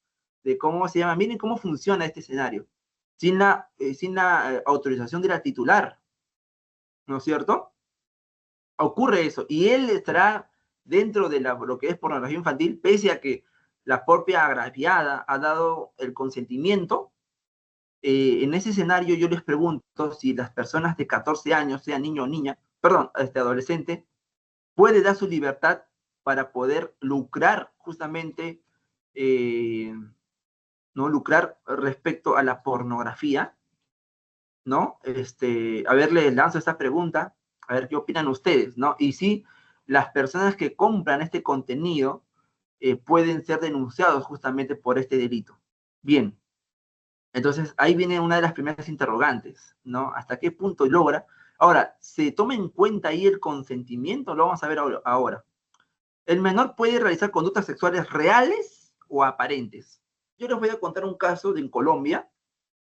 de cómo se llama, miren cómo funciona este escenario, sin la autorización de la titular, ¿no es cierto? Ocurre eso, y él estará dentro de lo que es pornografía infantil, pese a que la propia agraviada ha dado el consentimiento. En ese escenario yo les pregunto si las personas de 14 años, sea niño o niña, perdón, adolescente, puede dar su libertad para poder lucrar justamente, no lucrar respecto a la pornografía, ¿no? A ver, les lanzo esta pregunta, a ver qué opinan ustedes, ¿no? Y si las personas que compran este contenido pueden ser denunciados justamente por este delito. Bien, entonces ahí viene una de las primeras interrogantes, ¿no? ¿Hasta qué punto logra? Ahora, ¿se toma en cuenta ahí el consentimiento? Lo vamos a ver ahora. El menor puede realizar conductas sexuales reales o aparentes. Yo les voy a contar un caso en Colombia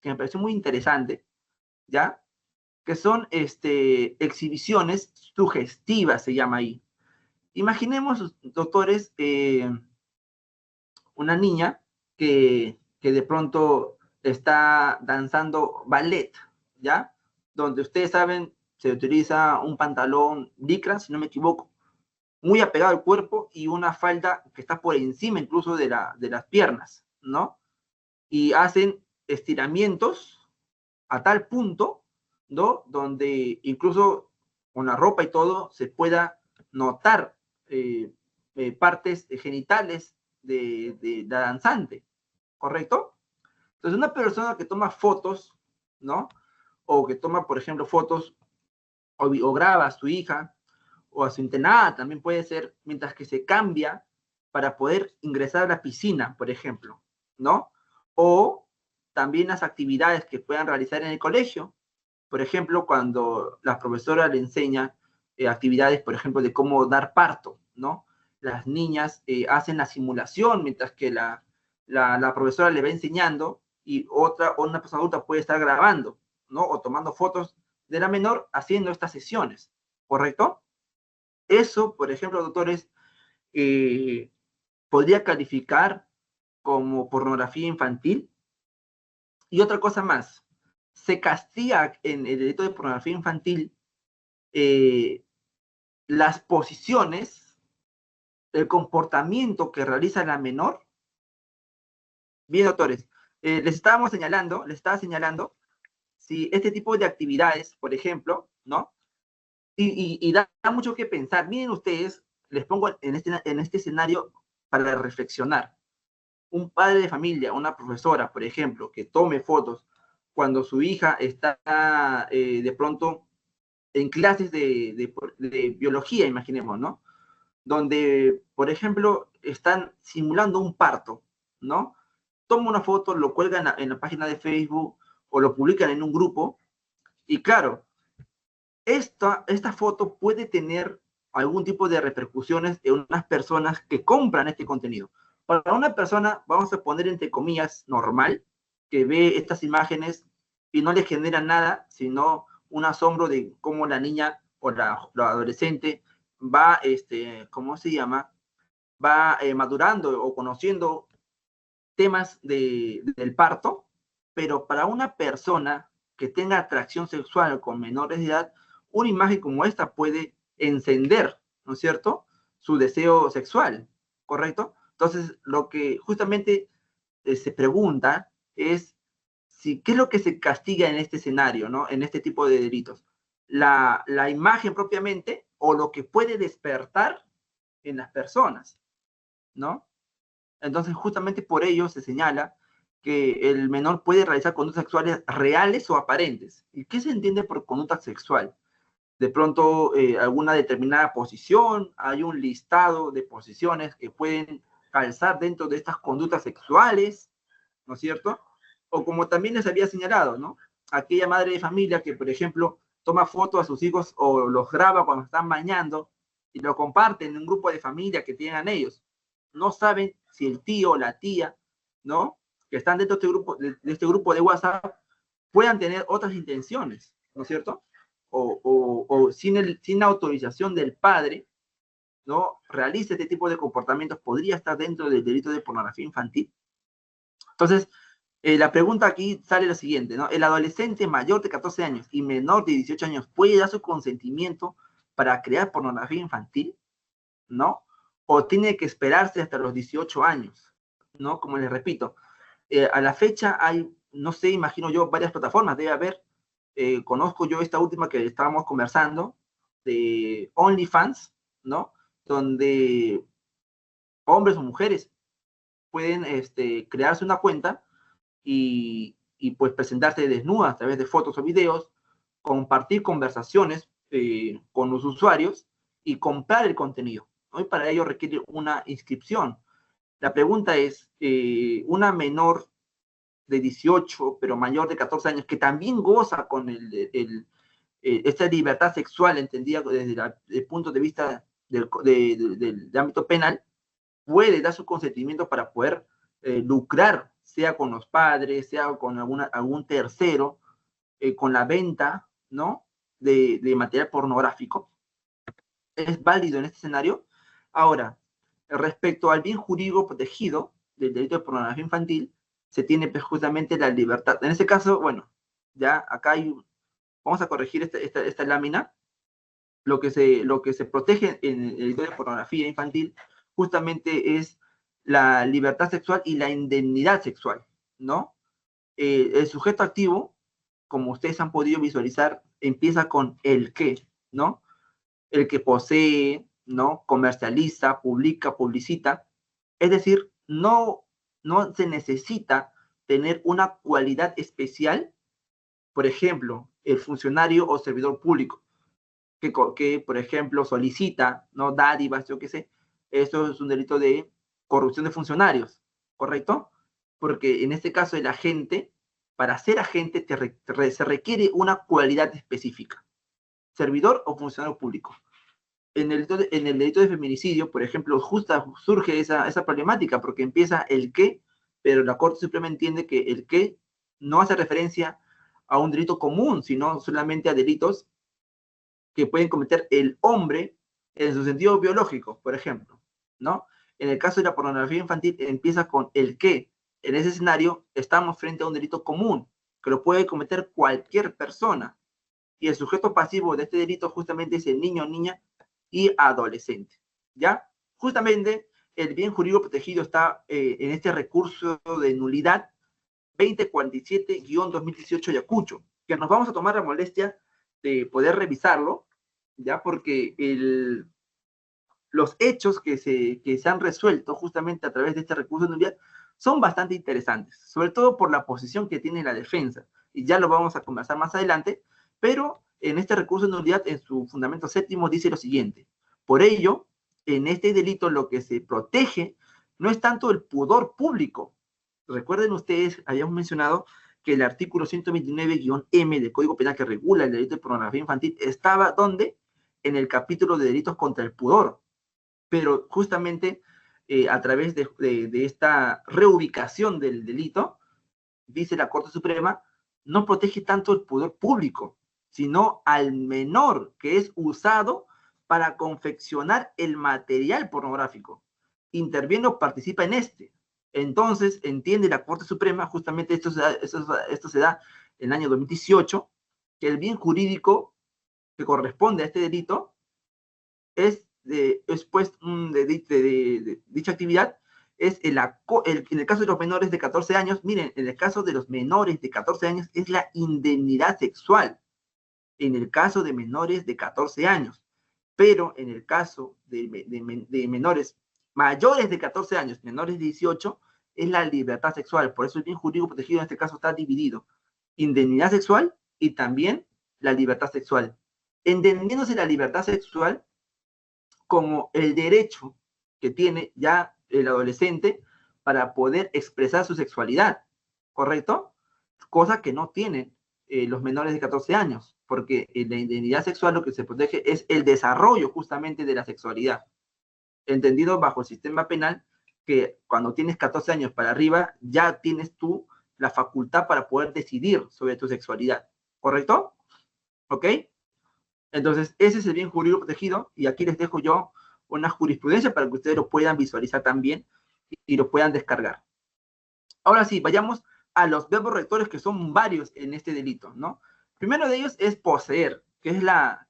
que me pareció muy interesante, ¿ya? Que son exhibiciones sugestivas, se llama ahí. Imaginemos, doctores, una niña que de pronto está danzando ballet, ¿ya? Donde ustedes saben, se utiliza un pantalón licra, si no me equivoco, muy apegado al cuerpo y una falda que está por encima incluso de las piernas, ¿no? Y hacen estiramientos a tal punto, ¿no? Donde incluso con la ropa y todo se pueda notar partes genitales de la danzante, ¿correcto? Entonces, una persona que toma fotos, ¿no? O que toma, por ejemplo, fotos o graba a su hija o a su internada, también puede ser, mientras que se cambia para poder ingresar a la piscina, por ejemplo, ¿no? O también las actividades que puedan realizar en el colegio, por ejemplo, cuando la profesora le enseña actividades, por ejemplo, de cómo dar parto, ¿no? Las niñas hacen la simulación mientras que la profesora le va enseñando y una persona adulta puede estar grabando, ¿no? O tomando fotos de la menor haciendo estas sesiones, ¿correcto? Eso, por ejemplo, doctores, eh, podría calificar como pornografía infantil. Y otra cosa más, se castiga en el delito de pornografía infantil eh, las posiciones, el comportamiento que realiza la menor. Bien, doctores, les estaba señalando si este tipo de actividades, por ejemplo, ¿no? Y da mucho que pensar. Miren ustedes, les pongo en este escenario para reflexionar. Un padre de familia, una profesora, por ejemplo, que tome fotos cuando su hija está de pronto en clases de biología, imaginemos, ¿no? Donde, por ejemplo, están simulando un parto, ¿no? Toma una foto, lo cuelgan en la página de Facebook o lo publican en un grupo y claro, esta foto puede tener algún tipo de repercusiones en unas personas que compran este contenido. Para una persona, vamos a poner entre comillas, normal, que ve estas imágenes y no le genera nada, sino un asombro de cómo la niña o la adolescente va, ¿cómo se llama? Va madurando o conociendo temas del parto, pero para una persona que tenga atracción sexual con menores de edad, una imagen como esta puede encender, ¿no es cierto?, su deseo sexual, ¿correcto? Entonces, lo que justamente se pregunta es si, ¿qué es lo que se castiga en este escenario, ¿no? En este tipo de delitos? La imagen propiamente o lo que puede despertar en las personas, ¿no? Entonces, justamente por ello se señala que el menor puede realizar conductas sexuales reales o aparentes. ¿Y qué se entiende por conducta sexual? De pronto, alguna determinada posición, hay un listado de posiciones que pueden calzar dentro de estas conductas sexuales, ¿no es cierto? O como también les había señalado, ¿no? Aquella madre de familia que, por ejemplo, toma fotos a sus hijos o los graba cuando están bañando y lo comparten en un grupo de familia que tienen ellos. No saben si el tío o la tía, ¿no? Que están dentro de este grupo de WhatsApp puedan tener otras intenciones, ¿no es cierto? O sin la autorización del padre, ¿no? Realice este tipo de comportamientos, podría estar dentro del delito de pornografía infantil. Entonces, la pregunta aquí sale lo siguiente, ¿no? ¿El adolescente mayor de 14 años y menor de 18 años puede dar su consentimiento para crear pornografía infantil? ¿No? O tiene que esperarse hasta los 18 años, ¿no? Como les repito, a la fecha hay, no sé, imagino yo, varias plataformas, debe haber, conozco yo esta última que estábamos conversando, de OnlyFans, ¿no? Donde hombres o mujeres pueden crearse una cuenta y pues presentarse desnudas a través de fotos o videos, compartir conversaciones con los usuarios y comprar el contenido, ¿no? Y para ello requiere una inscripción. La pregunta es, una menor de 18, pero mayor de 14 años, que también goza con esta libertad sexual entendida desde el punto de vista del ámbito penal, puede dar su consentimiento para poder lucrar, sea con los padres, sea con algún tercero, con la venta, ¿no? De material pornográfico. ¿Es válido en este escenario? Ahora, respecto al bien jurídico protegido del delito de pornografía infantil, se tiene pues, justamente la libertad. En este caso, bueno, ya acá vamos a corregir esta lámina. Lo que se protege en el delito de pornografía infantil justamente es la libertad sexual y la indemnidad sexual, ¿no? El sujeto activo como ustedes han podido visualizar, empieza con el que, ¿no? El que posee, ¿no? Comercializa, publica, publicita. Es decir, no se necesita tener una cualidad especial, por ejemplo, el funcionario o servidor público, que por ejemplo, solicita, ¿no? Dádivas, yo qué sé, eso es un delito de corrupción de funcionarios, ¿correcto? Porque en este caso el agente, para ser agente se requiere una cualidad específica, servidor o funcionario público. En el delito de feminicidio, por ejemplo, justo surge esa problemática, porque empieza el qué, pero la Corte Suprema entiende que el qué no hace referencia a un delito común, sino solamente a delitos que pueden cometer el hombre en su sentido biológico, por ejemplo, ¿no? En el caso de la pornografía infantil empieza con el qué. En ese escenario estamos frente a un delito común, que lo puede cometer cualquier persona. Y el sujeto pasivo de este delito justamente es el niño, niña y adolescente, ¿ya? Justamente el bien jurídico protegido está en este recurso de nulidad 2047-2018 Ayacucho, que nos vamos a tomar la molestia de poder revisarlo, ¿ya? Porque los hechos que se han resuelto justamente a través de este recurso de nulidad son bastante interesantes, sobre todo por la posición que tiene la defensa, y ya lo vamos a conversar más adelante, pero en este recurso de nulidad, en su fundamento séptimo, dice lo siguiente: por ello, en este delito lo que se protege no es tanto el pudor público. Recuerden ustedes, habíamos mencionado que el artículo 129-M del Código Penal que regula el delito de pornografía infantil estaba, ¿dónde? En el capítulo de delitos contra el pudor. Pero justamente a través de esta reubicación del delito, dice la Corte Suprema, no protege tanto el pudor público, sino al menor que es usado para confeccionar el material pornográfico. Interviene o participa en este. Entonces, entiende la Corte Suprema, justamente esto se da en el año 2018, que el bien jurídico que corresponde a este delito es pues, de dicha actividad es en el caso de los menores de 14 años, miren, en el caso de los menores de 14 años es la indemnidad sexual, en el caso de menores de 14 años, pero en el caso de menores mayores de 14 años, menores de 18, es la libertad sexual. Por eso el bien jurídico protegido en este caso está dividido: indemnidad sexual y también la libertad sexual. Entendiéndose la libertad sexual como el derecho que tiene ya el adolescente para poder expresar su sexualidad, ¿correcto? Cosa que no tienen los menores de 14 años, porque en la identidad sexual lo que se protege es el desarrollo justamente de la sexualidad, entendido bajo el sistema penal, que cuando tienes 14 años para arriba ya tienes tú la facultad para poder decidir sobre tu sexualidad, ¿correcto? ¿Ok? Entonces, ese es el bien jurídico protegido, y aquí les dejo yo una jurisprudencia para que ustedes lo puedan visualizar también y lo puedan descargar. Ahora sí, vayamos a los verbos rectores, que son varios en este delito, ¿no? Primero de ellos es poseer, que es la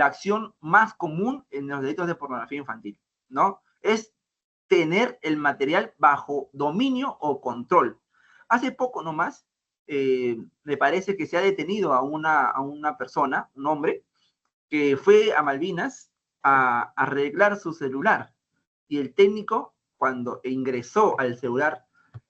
acción más común en los delitos de pornografía infantil, ¿no? Es tener el material bajo dominio o control. Hace poco nomás, me parece que se ha detenido a una persona, un hombre, que fue a Malvinas a arreglar su celular. Y el técnico, cuando ingresó al celular,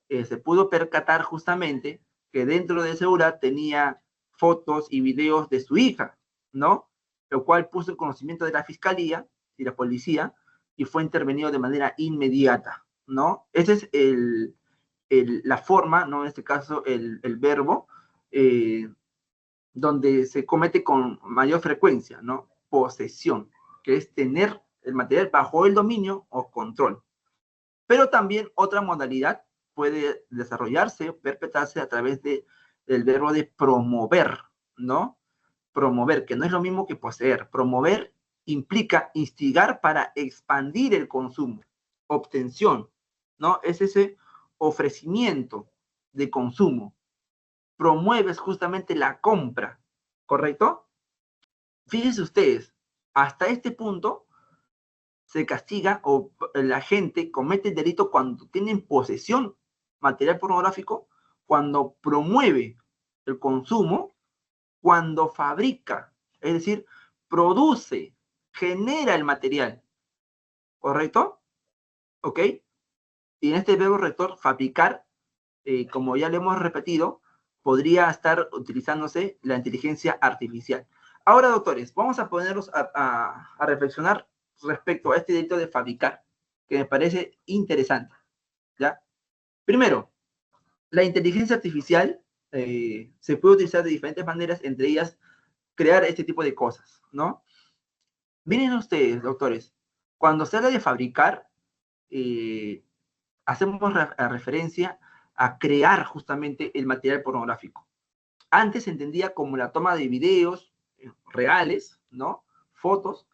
se pudo percatar justamente que dentro del celular tenía fotos y videos de su hija, ¿no? Lo cual puso en conocimiento de la fiscalía y la policía, y fue intervenido de manera inmediata, ¿no? Esa es la forma, ¿no? En este caso, el verbo, donde se comete con mayor frecuencia, ¿no? Posesión, que es tener el material bajo el dominio o control. Pero también otra modalidad puede desarrollarse, perpetrarse a través del verbo de promover, ¿no? Promover, que no es lo mismo que poseer. Promover implica instigar para expandir el consumo, obtención, ¿no? Es ese ofrecimiento de consumo. Promueves justamente la compra, ¿correcto? Fíjense ustedes, hasta este punto se castiga, o la gente comete el delito cuando tiene en posesión material pornográfico, cuando promueve el consumo cuando fabrica, es decir, produce, genera el material, ¿correcto? ¿Ok? Y en este verbo rector, fabricar, como ya lo hemos repetido, podría estar utilizándose la inteligencia artificial. Ahora, doctores, vamos a ponernos a reflexionar respecto a este delito de fabricar, que me parece interesante, ¿ya? Primero, la inteligencia artificial se puede utilizar de diferentes maneras, entre ellas crear este tipo de cosas, ¿no? Miren ustedes, doctores, cuando se habla de fabricar, eh, hacemos referencia a crear justamente el material pornográfico. Antes se entendía como la toma de videos reales, ¿no? Fotos,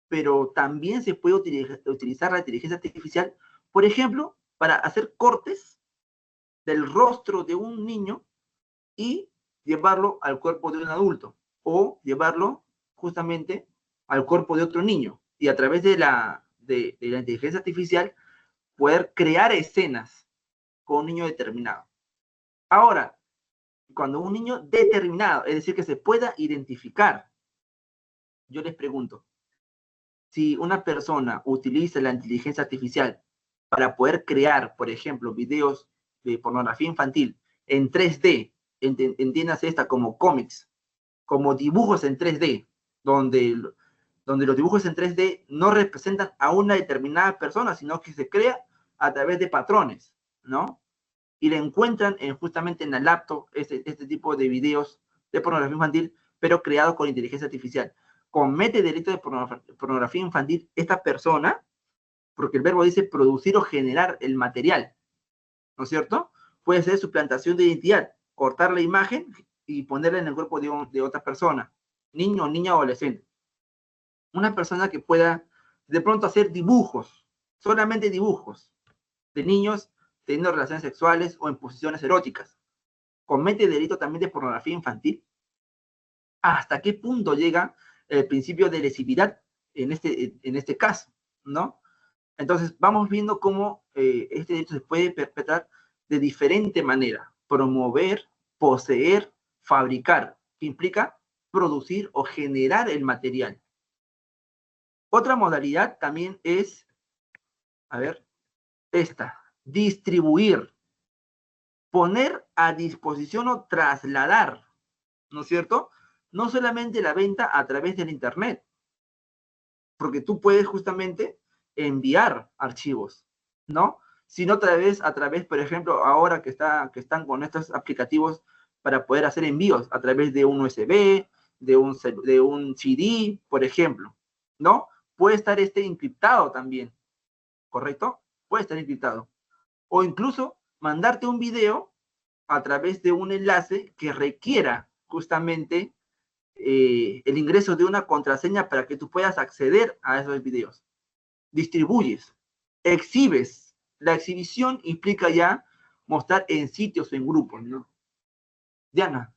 pero también se puede utilizar la inteligencia artificial, por ejemplo, para hacer cortes del rostro de un niño y llevarlo al cuerpo de un adulto o llevarlo justamente al cuerpo de otro niño y a través de la inteligencia artificial poder crear escenas con un niño determinado. Ahora, cuando un niño determinado, es decir, que se pueda identificar, yo les pregunto, si una persona utiliza la inteligencia artificial para poder crear, por ejemplo, videos de pornografía infantil en 3D, entiéndase esta como cómics, como dibujos en 3D, donde los dibujos en 3D no representan a una determinada persona, sino que se crea a través de patrones, ¿no? Y le encuentran justamente en la laptop este tipo de videos de pornografía infantil, pero creados con inteligencia artificial. Comete delito de pornografía infantil esta persona, porque el verbo dice producir o generar el material, ¿no es cierto? Puede ser suplantación de identidad, cortar la imagen y ponerla en el cuerpo de otra persona, niño, niña o adolescente. Una persona que pueda de pronto hacer dibujos, solamente dibujos, de niños teniendo relaciones sexuales o en posiciones eróticas. ¿Comete delito también de pornografía infantil? ¿Hasta qué punto llega el principio de lesividad en este caso? ¿No? Entonces, vamos viendo cómo este delito se puede perpetrar de diferente manera. Promover, poseer, fabricar, que implica producir o generar el material. Otra modalidad también es, a ver, esta, distribuir, poner a disposición o trasladar, ¿no es cierto? No solamente la venta a través del Internet, porque tú puedes justamente enviar archivos, ¿no? Sino a través, por ejemplo, ahora que están con estos aplicativos para poder hacer envíos a través de un USB, de un CD, por ejemplo, ¿no? Puede estar encriptado también, ¿correcto? Puede estar encriptado. O incluso mandarte un video a través de un enlace que requiera justamente el ingreso de una contraseña para que tú puedas acceder a esos videos. Distribuyes, exhibes. La exhibición implica ya mostrar en sitios o en grupos, ¿no? Diana,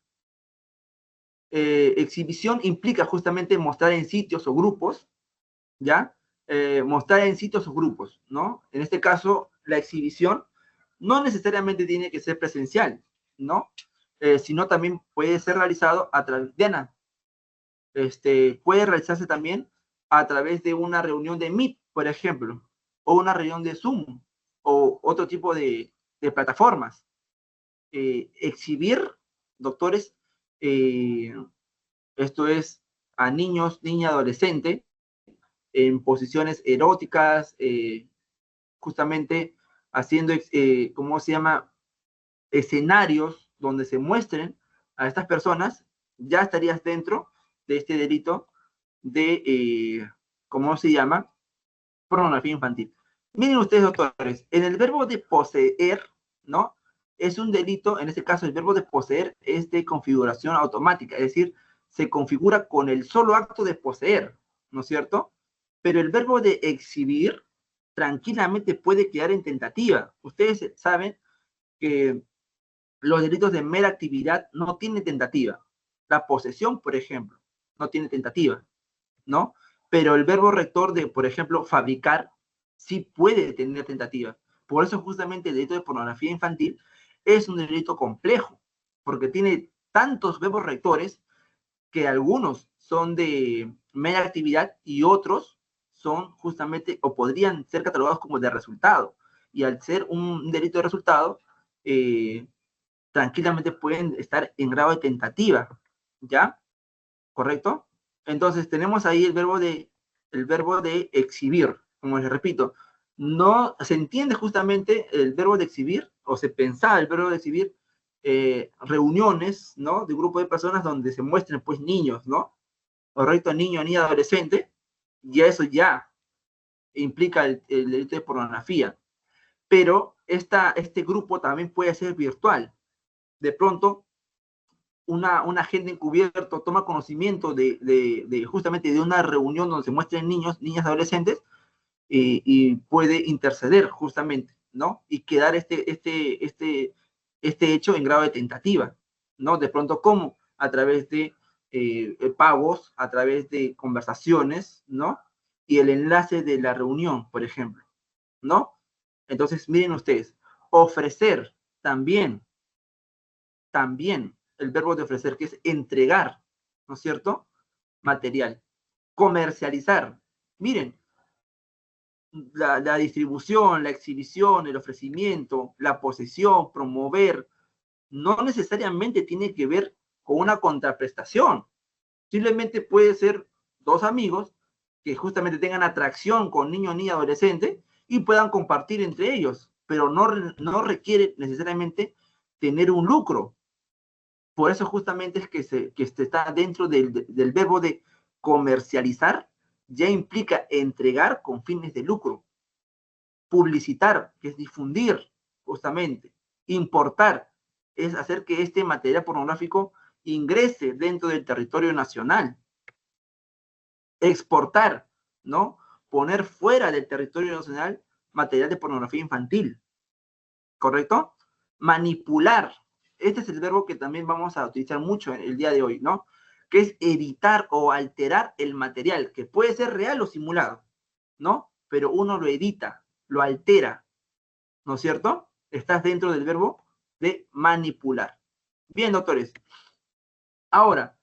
exhibición implica justamente mostrar en sitios o grupos, ¿ya? Mostrar en sitios o grupos, ¿no? En este caso, la exhibición no necesariamente tiene que ser presencial, ¿no? Sino también puede ser realizado a través, Diana, puede realizarse también a través de una reunión de Meet, por ejemplo, o una reunión de Zoom, o otro tipo de plataformas. Exhibir, doctores, esto es a niños, niña, adolescente, en posiciones eróticas, justamente haciendo, ¿cómo se llama? Escenarios donde se muestren a estas personas, ya estarías dentro de este delito de, ¿cómo se llama? Pornografía infantil. Miren ustedes, doctores, en el verbo de poseer, ¿no? Es un delito, en este caso el verbo de poseer es de configuración automática, es decir, se configura con el solo acto de poseer, ¿no es cierto? Pero el verbo de exhibir tranquilamente puede quedar en tentativa. Ustedes saben que los delitos de mera actividad no tienen tentativa. La posesión, por ejemplo, no tiene tentativa, ¿no? Pero el verbo rector de, por ejemplo, fabricar, sí puede tener tentativa. Por eso justamente el delito de pornografía infantil es un delito complejo, porque tiene tantos verbos rectores que algunos son de mera actividad y otros son justamente o podrían ser catalogados como de resultado. Y al ser un delito de resultado, tranquilamente pueden estar en grado de tentativa, ¿ya? ¿Correcto? Entonces tenemos ahí el verbo de exhibir, como les repito. No se entiende justamente el verbo de exhibir, o se pensaba el verbo de exhibir, reuniones, ¿no? De un grupo de personas donde se muestren, pues, niños, ¿no? Correcto, niño, niña, adolescente, y eso ya implica el delito de pornografía. Pero este grupo también puede ser virtual. De pronto, un agente encubierto toma conocimiento justamente de una reunión donde se muestren niños, niñas, adolescentes, y puede interceder justamente, ¿no? Y quedar este hecho en grado de tentativa, ¿no? De pronto, ¿cómo? A través de pagos, a través de conversaciones, ¿no? Y el enlace de la reunión, por ejemplo, ¿no? Entonces, miren ustedes, ofrecer también el verbo de ofrecer, que es entregar, ¿no es cierto? Material. Comercializar. Miren, la distribución, la exhibición, el ofrecimiento, la posesión, promover, no necesariamente tiene que ver con una contraprestación. Simplemente puede ser dos amigos que justamente tengan atracción con niño, niña, adolescente y puedan compartir entre ellos, pero no requiere necesariamente tener un lucro. Por eso justamente es que está dentro del verbo de comercializar, ya implica entregar con fines de lucro. Publicitar, que es difundir, justamente. Importar, es hacer que este material pornográfico ingrese dentro del territorio nacional. Exportar, ¿no? Poner fuera del territorio nacional material de pornografía infantil. ¿Correcto? Manipular. Este es el verbo que también vamos a utilizar mucho el día de hoy, ¿no? Que es editar o alterar el material, que puede ser real o simulado, ¿no? Pero uno lo edita, lo altera, ¿no es cierto? Estás dentro del verbo de manipular. Bien, doctores. Ahora,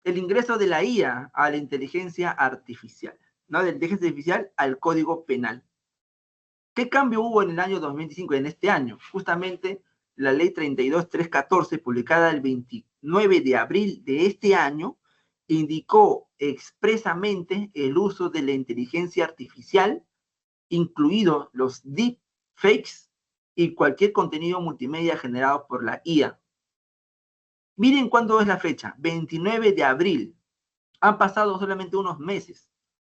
el ingreso de la IA a la inteligencia artificial, ¿no? De la inteligencia artificial al código penal. ¿Qué cambio hubo en el año 2025, en este año? Justamente la ley 32.314, publicada el 29 de abril de este año, indicó expresamente el uso de la inteligencia artificial, incluidos los deepfakes y cualquier contenido multimedia generado por la IA. Miren cuándo es la fecha, 29 de abril. Han pasado solamente unos meses,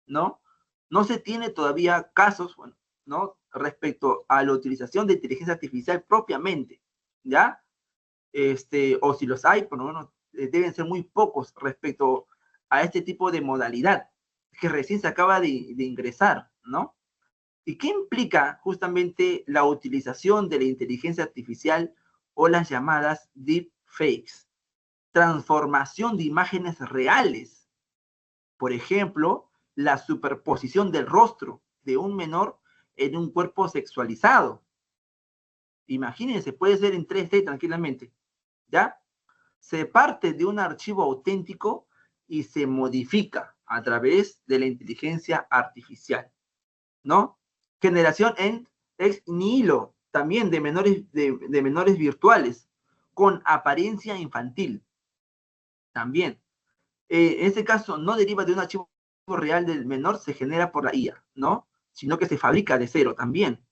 ¿no? No se tiene todavía casos, bueno, ¿no? Respecto a la utilización de inteligencia artificial propiamente, ¿ya? O si los hay, por lo menos deben ser muy pocos respecto a este tipo de modalidad que recién se acaba de ingresar, ¿no? ¿Y qué implica justamente la utilización de la inteligencia artificial o las llamadas deepfakes? Transformación de imágenes reales. Por ejemplo, la superposición del rostro de un menor en un cuerpo sexualizado. Imagínense, puede ser en 3D tranquilamente, ¿ya? Se parte de un archivo auténtico y se modifica a través de la inteligencia artificial, ¿no? Generación en ex nihilo, también de menores virtuales, con apariencia infantil, también. En este caso, no deriva de un archivo real del menor, se genera por la IA, ¿no? Sino que se fabrica de cero también.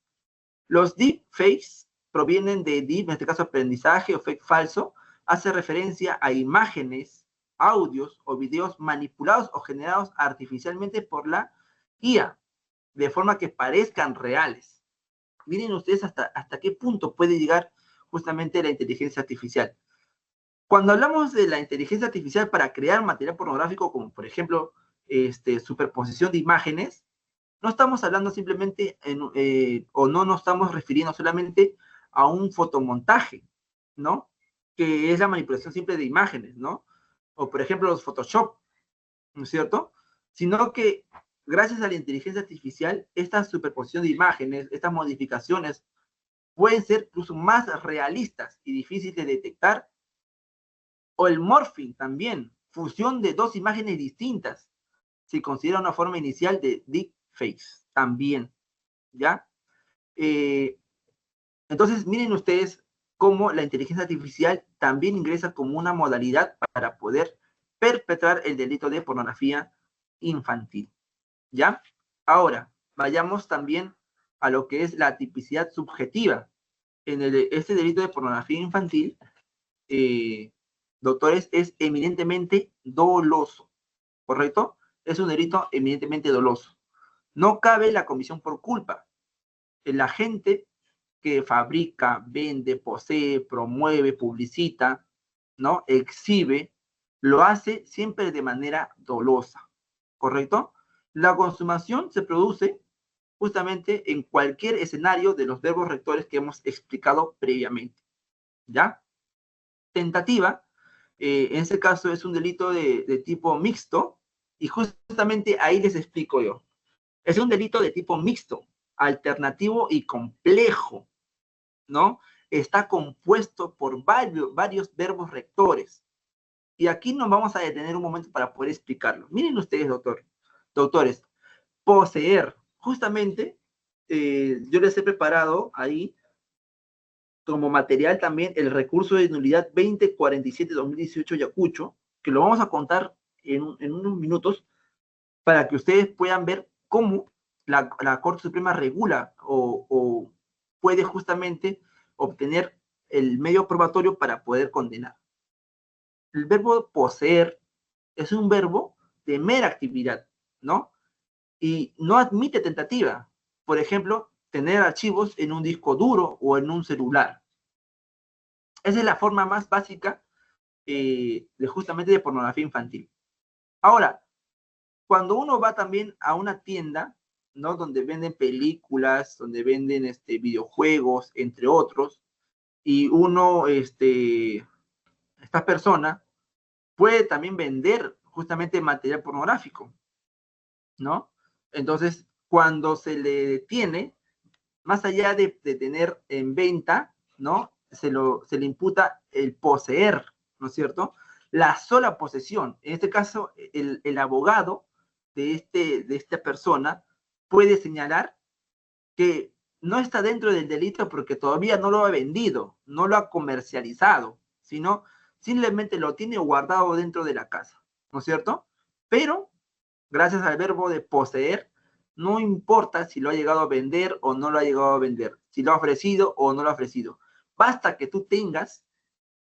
Los deepfakes provienen de deep, en este caso aprendizaje o fake falso, hace referencia a imágenes, audios o videos manipulados o generados artificialmente por la IA, de forma que parezcan reales. Miren ustedes hasta qué punto puede llegar justamente la inteligencia artificial. Cuando hablamos de la inteligencia artificial para crear material pornográfico, como por ejemplo superposición de imágenes, no estamos hablando simplemente o no nos estamos refiriendo solamente a un fotomontaje, ¿no? Que es la manipulación simple de imágenes, ¿no? O por ejemplo los Photoshop, ¿no es cierto? Sino que gracias a la inteligencia artificial, esta superposición de imágenes, estas modificaciones pueden ser incluso más realistas y difíciles de detectar O el morphing también, fusión de dos imágenes distintas, se considera una forma inicial de deepfake también, ¿ya? Entonces, miren ustedes cómo la inteligencia artificial también ingresa como una modalidad para poder perpetrar el delito de pornografía infantil, ¿ya? Ahora, vayamos también a lo que es la tipicidad subjetiva. En este delito de pornografía infantil, doctores, es eminentemente doloso, ¿correcto? Es un delito eminentemente doloso. No cabe la comisión por culpa. El agente que fabrica, vende, posee, promueve, publicita, ¿no? Exhibe, lo hace siempre de manera dolosa, ¿correcto? La consumación se produce justamente en cualquier escenario de los verbos rectores que hemos explicado previamente, ¿ya? Tentativa, en ese caso es un delito de tipo mixto, y justamente ahí les explico yo. Es un delito de tipo mixto, alternativo y complejo, ¿no? Está compuesto por varios verbos rectores. Y aquí nos vamos a detener un momento para poder explicarlo. Miren ustedes, doctores, poseer, justamente, yo les he preparado ahí como material también el recurso de nulidad 2047-2018 Yacucho, que lo vamos a contar en unos minutos para que ustedes puedan ver cómo la Corte Suprema regula o puede justamente obtener el medio probatorio para poder condenar. El verbo poseer es un verbo de mera actividad, ¿no? Y no admite tentativa. Por ejemplo, tener archivos en un disco duro o en un celular. Esa es la forma más básica de justamente de pornografía infantil. Ahora, cuando uno va también a una tienda, ¿no? Donde venden películas, donde venden videojuegos, entre otros, y uno, esta persona, puede también vender justamente material pornográfico, ¿no? Entonces, cuando se le detiene, más allá de tener en venta, ¿no? Se le imputa el poseer, ¿no es cierto? La sola posesión. En este caso, el abogado de esta persona puede señalar que no está dentro del delito porque todavía no lo ha vendido, no lo ha comercializado, sino simplemente lo tiene guardado dentro de la casa, ¿no es cierto? Pero, gracias al verbo de poseer, no importa si lo ha llegado a vender o no lo ha llegado a vender, si lo ha ofrecido o no lo ha ofrecido. Basta que tú tengas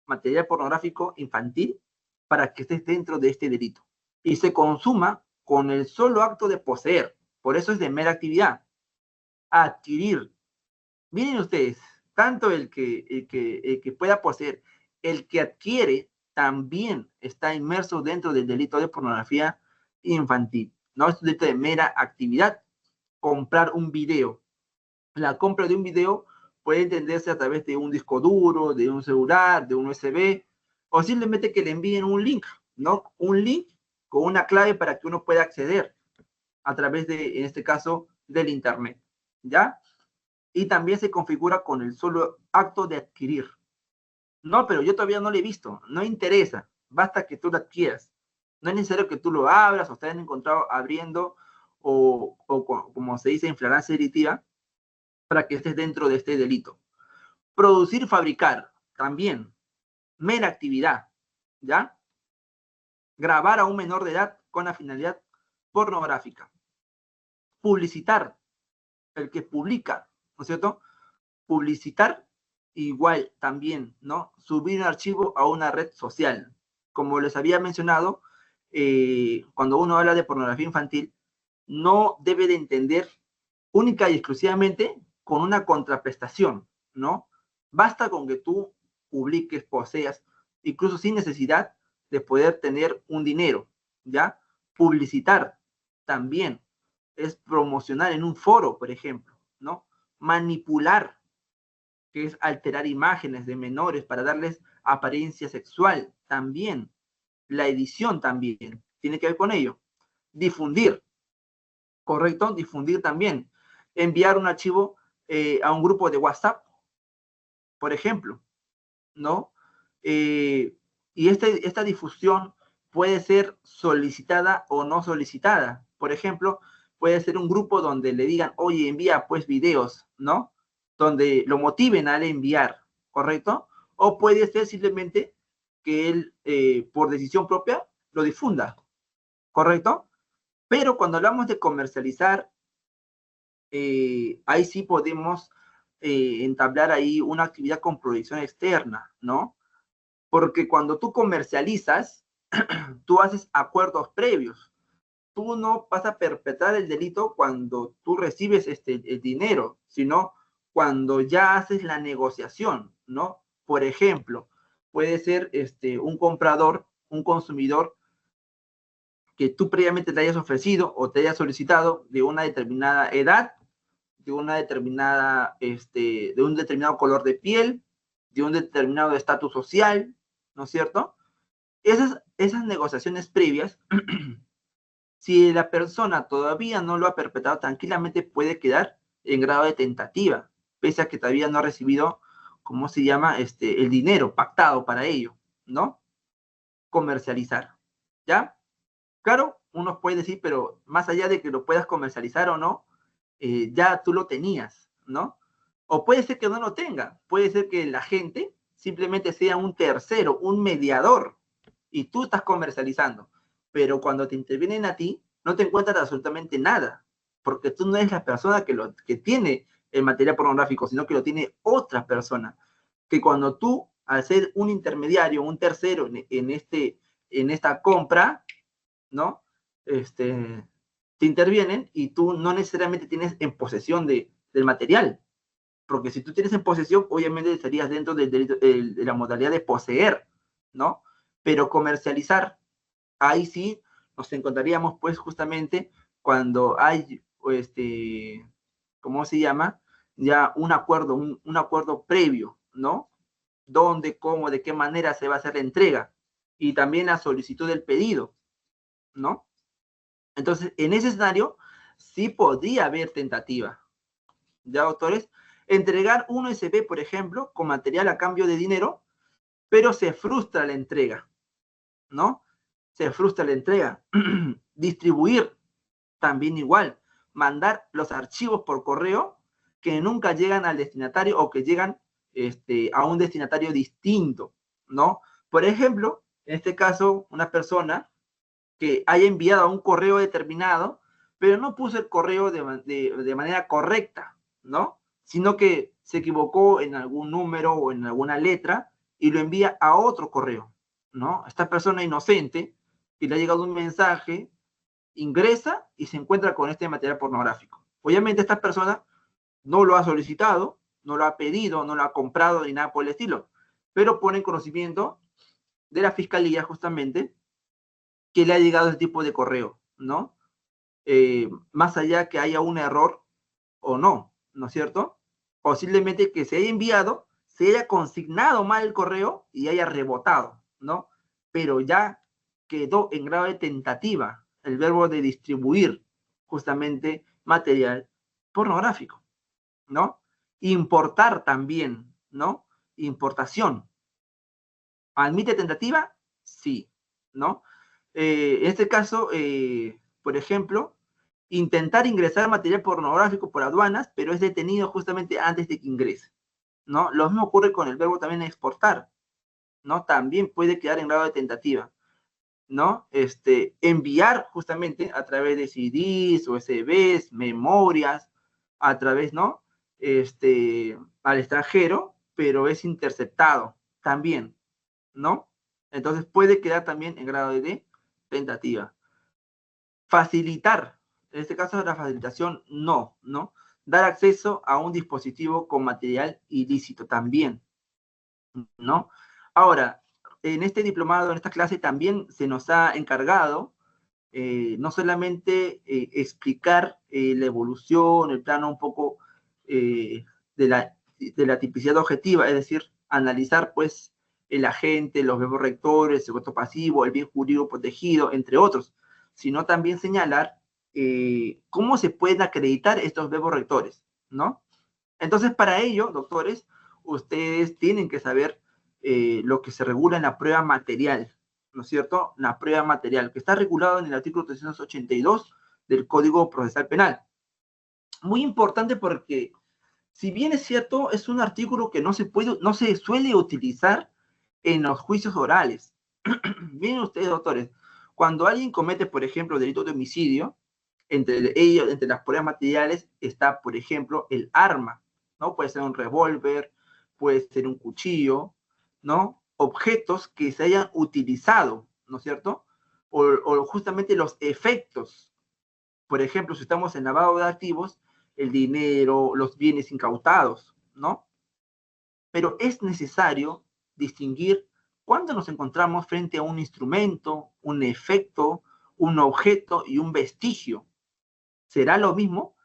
material pornográfico infantil para que estés dentro de este delito. Y se consuma con el solo acto de poseer. Por eso es de mera actividad. Adquirir. Miren ustedes, tanto el que pueda poseer, el que adquiere, también está inmerso dentro del delito de pornografía infantil. No es un delito de mera actividad. Comprar un video. La compra de un video puede entenderse a través de un disco duro, de un celular, de un USB, o simplemente que le envíen un link, ¿no? Un link con una clave para que uno pueda acceder a través de, en este caso, del Internet, ¿ya? Y también se configura con el solo acto de adquirir. No, pero yo todavía no lo he visto, no interesa, basta que tú lo adquieras. No es necesario que tú lo abras o te hayan encontrado abriendo o como se dice en flagrancia delictiva, para que estés dentro de este delito. Producir, fabricar, también, mera actividad, ¿ya? Grabar a un menor de edad con la finalidad pornográfica. Publicitar, el que publica, ¿no es cierto? Publicitar, igual también, ¿no? Subir un archivo a una red social. Como les había mencionado, cuando uno habla de pornografía infantil, no debe de entender única y exclusivamente con una contraprestación, ¿no? Basta con que tú publiques, poseas, incluso sin necesidad de poder tener un dinero, ¿ya? Publicitar también es promocionar en un foro, por ejemplo, ¿no? Manipular, que es alterar imágenes de menores para darles apariencia sexual, también. La edición también tiene que ver con ello. Difundir, ¿correcto? Difundir también. Enviar un archivo a un grupo de WhatsApp, por ejemplo, ¿no? Y esta difusión puede ser solicitada o no solicitada. Por ejemplo, puede ser un grupo donde le digan, oye, envía pues videos, ¿no? Donde lo motiven al enviar, ¿correcto? O puede ser simplemente que él, por decisión propia, lo difunda, ¿correcto? Pero cuando hablamos de comercializar, ahí sí podemos entablar ahí una actividad con proyección externa, ¿no? Porque cuando tú comercializas, tú haces acuerdos previos. Tú no vas a perpetrar el delito cuando tú recibes el dinero, sino cuando ya haces la negociación, ¿no? Por ejemplo, puede ser un comprador, un consumidor que tú previamente te hayas ofrecido o te hayas solicitado de una determinada edad, de una determinada, de un determinado color de piel, de un determinado estatus social, ¿no es cierto? Esas negociaciones previas, si la persona todavía no lo ha perpetrado, tranquilamente puede quedar en grado de tentativa, pese a que todavía no ha recibido, ¿cómo se llama? El dinero pactado para ello, ¿no? Comercializar, ¿ya? Claro, uno puede decir, pero más allá de que lo puedas comercializar o no, ya tú lo tenías, ¿no? O puede ser que no lo tenga, puede ser que la gente simplemente sea un tercero, un mediador, y tú estás comercializando, pero cuando te intervienen a ti, no te encuentras absolutamente nada, porque tú no eres la persona que tiene el material pornográfico, sino que lo tiene otra persona, que cuando tú, al ser un intermediario, un tercero en esta compra, ¿no? Te intervienen y tú no necesariamente tienes en posesión del material, porque si tú tienes en posesión, obviamente estarías dentro del delito, de la modalidad de poseer, ¿no? Pero comercializar, ahí sí nos encontraríamos pues justamente cuando hay, ¿cómo se llama? Ya un acuerdo previo, ¿no? Dónde, cómo, de qué manera se va a hacer la entrega y también la solicitud del pedido, ¿no? Entonces, en ese escenario, sí podría haber tentativa. ¿Ya, doctores? Entregar un USB, por ejemplo, con material a cambio de dinero, pero se frustra la entrega, ¿no? Se frustra la entrega. Distribuir, también igual. Mandar los archivos por correo que nunca llegan al destinatario o que llegan a un destinatario distinto, ¿no? Por ejemplo, en este caso, una persona que haya enviado a un correo determinado, pero no puso el correo de manera correcta, ¿no? Sino que se equivocó en algún número o en alguna letra y lo envía a otro correo, ¿no? Esta persona inocente, que le ha llegado un mensaje, ingresa y se encuentra con este material pornográfico. Obviamente esta persona no lo ha solicitado, no lo ha pedido, no lo ha comprado ni nada por el estilo, pero pone en conocimiento de la fiscalía justamente que le ha llegado ese tipo de correo, ¿no? Más allá que haya un error o no, ¿no es cierto? Posiblemente que se haya enviado, se haya consignado mal el correo y haya rebotado, ¿no? Pero ya quedó en grado de tentativa el verbo de distribuir justamente material pornográfico, ¿no? Importar también, ¿no? Importación. ¿Admite tentativa? Sí, ¿no? En este caso, por ejemplo, intentar ingresar material pornográfico por aduanas, pero es detenido justamente antes de que ingrese, ¿no? Lo mismo ocurre con el verbo también exportar, ¿no? También puede quedar en grado de tentativa, ¿no? Enviar justamente a través de CDs, USBs, memorias, a través, ¿no? Al extranjero, pero es interceptado también, ¿no? Entonces puede quedar también en grado de tentativa. Facilitar, en este caso la facilitación no, ¿no? Dar acceso a un dispositivo con material ilícito también, ¿no? Ahora, en este diplomado, en esta clase también se nos ha encargado no solamente explicar la evolución, el plano un poco de la tipicidad objetiva, es decir, analizar pues el agente, los verbos rectores, el sujeto pasivo, el bien jurídico protegido, entre otros, sino también señalar cómo se pueden acreditar estos verbos rectores, ¿no? Entonces, para ello, doctores, ustedes tienen que saber lo que se regula en la prueba material, ¿no es cierto? La prueba material, que está regulado en el artículo 382 del Código Procesal Penal. Muy importante porque, si bien es cierto, es un artículo que no se suele utilizar en los juicios orales. Miren ustedes, doctores, cuando alguien comete, por ejemplo, delito de homicidio, entre las pruebas materiales está, por ejemplo, el arma, ¿no? Puede ser un revólver, puede ser un cuchillo, ¿no? Objetos que se hayan utilizado, ¿no es cierto? O justamente los efectos. Por ejemplo, si estamos en lavado de activos, el dinero, los bienes incautados, ¿no? Pero es necesario distinguir cuándo nos encontramos frente a un instrumento, un efecto, un objeto y un vestigio. ¿Será lo mismo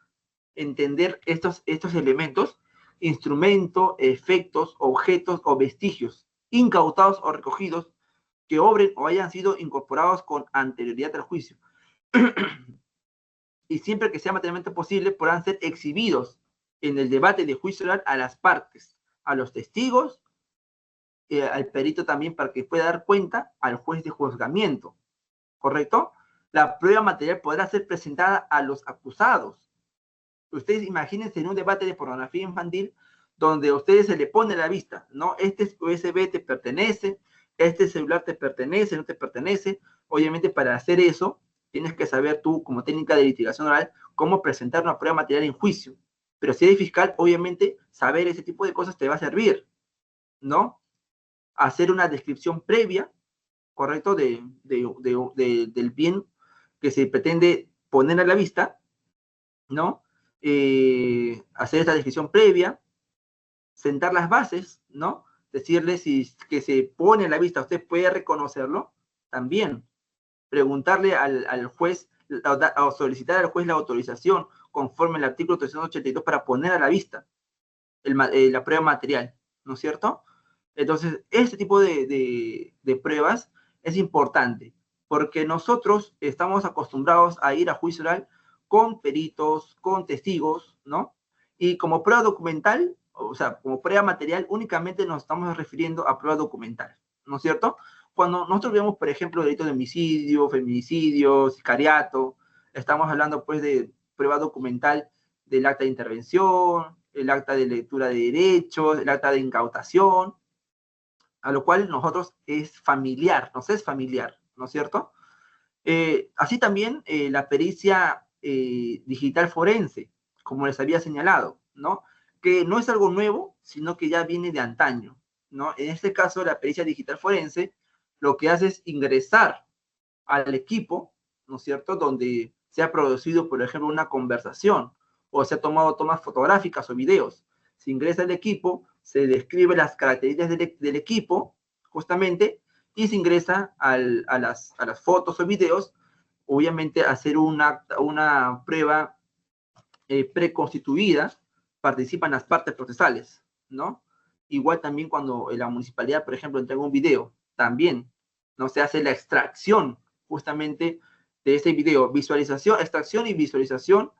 entender estos elementos? Instrumento, efectos, objetos o vestigios, incautados o recogidos, que obren o hayan sido incorporados con anterioridad al juicio. Y siempre que sea materialmente posible, podrán ser exhibidos en el debate de juicio oral a las partes, a los testigos, al perito también, para que pueda dar cuenta al juez de juzgamiento, ¿correcto? La prueba material podrá ser presentada a los acusados. Ustedes imagínense en un debate de pornografía infantil donde a ustedes se le pone a la vista, ¿no? Este USB te pertenece, este celular te pertenece, no te pertenece. Obviamente, para hacer eso, tienes que saber tú, como técnica de litigación oral, cómo presentar una prueba material en juicio. Pero si eres fiscal, obviamente, saber ese tipo de cosas te va a servir, ¿no? Hacer una descripción previa, ¿correcto? Del bien que se pretende poner a la vista, ¿no? Hacer esta descripción previa, sentar las bases, ¿no? Decirle si que se pone a la vista, usted puede reconocerlo, también. Preguntarle al juez, o solicitar al juez la autorización conforme al artículo 382 para poner a la vista la prueba material, ¿no es cierto? Entonces, este tipo de pruebas es importante, porque nosotros estamos acostumbrados a ir a juicio oral con peritos, con testigos, ¿no? Y como prueba documental, o sea, como prueba material, únicamente nos estamos refiriendo a prueba documental, ¿no es cierto? Cuando nosotros vemos, por ejemplo, delitos de homicidio, feminicidio, sicariato, estamos hablando, pues, de prueba documental del acta de intervención, el acta de lectura de derechos, el acta de incautación, a lo cual nosotros nos es familiar, ¿no es cierto? Así también la pericia digital forense, como les había señalado, ¿no? Que no es algo nuevo, sino que ya viene de antaño, ¿no? En este caso, la pericia digital forense lo que hace es ingresar al equipo, ¿no es cierto?, donde se ha producido, por ejemplo, una conversación o se ha tomado tomas fotográficas o videos. Se ingresa al equipo, se describe las características del equipo, justamente, y se ingresa a las fotos o videos, obviamente hacer una prueba preconstituida, participan las partes procesales, ¿no? Igual también cuando la municipalidad, por ejemplo, entrega un video, también, ¿no? Se hace la extracción justamente de ese video, visualización, extracción y visualización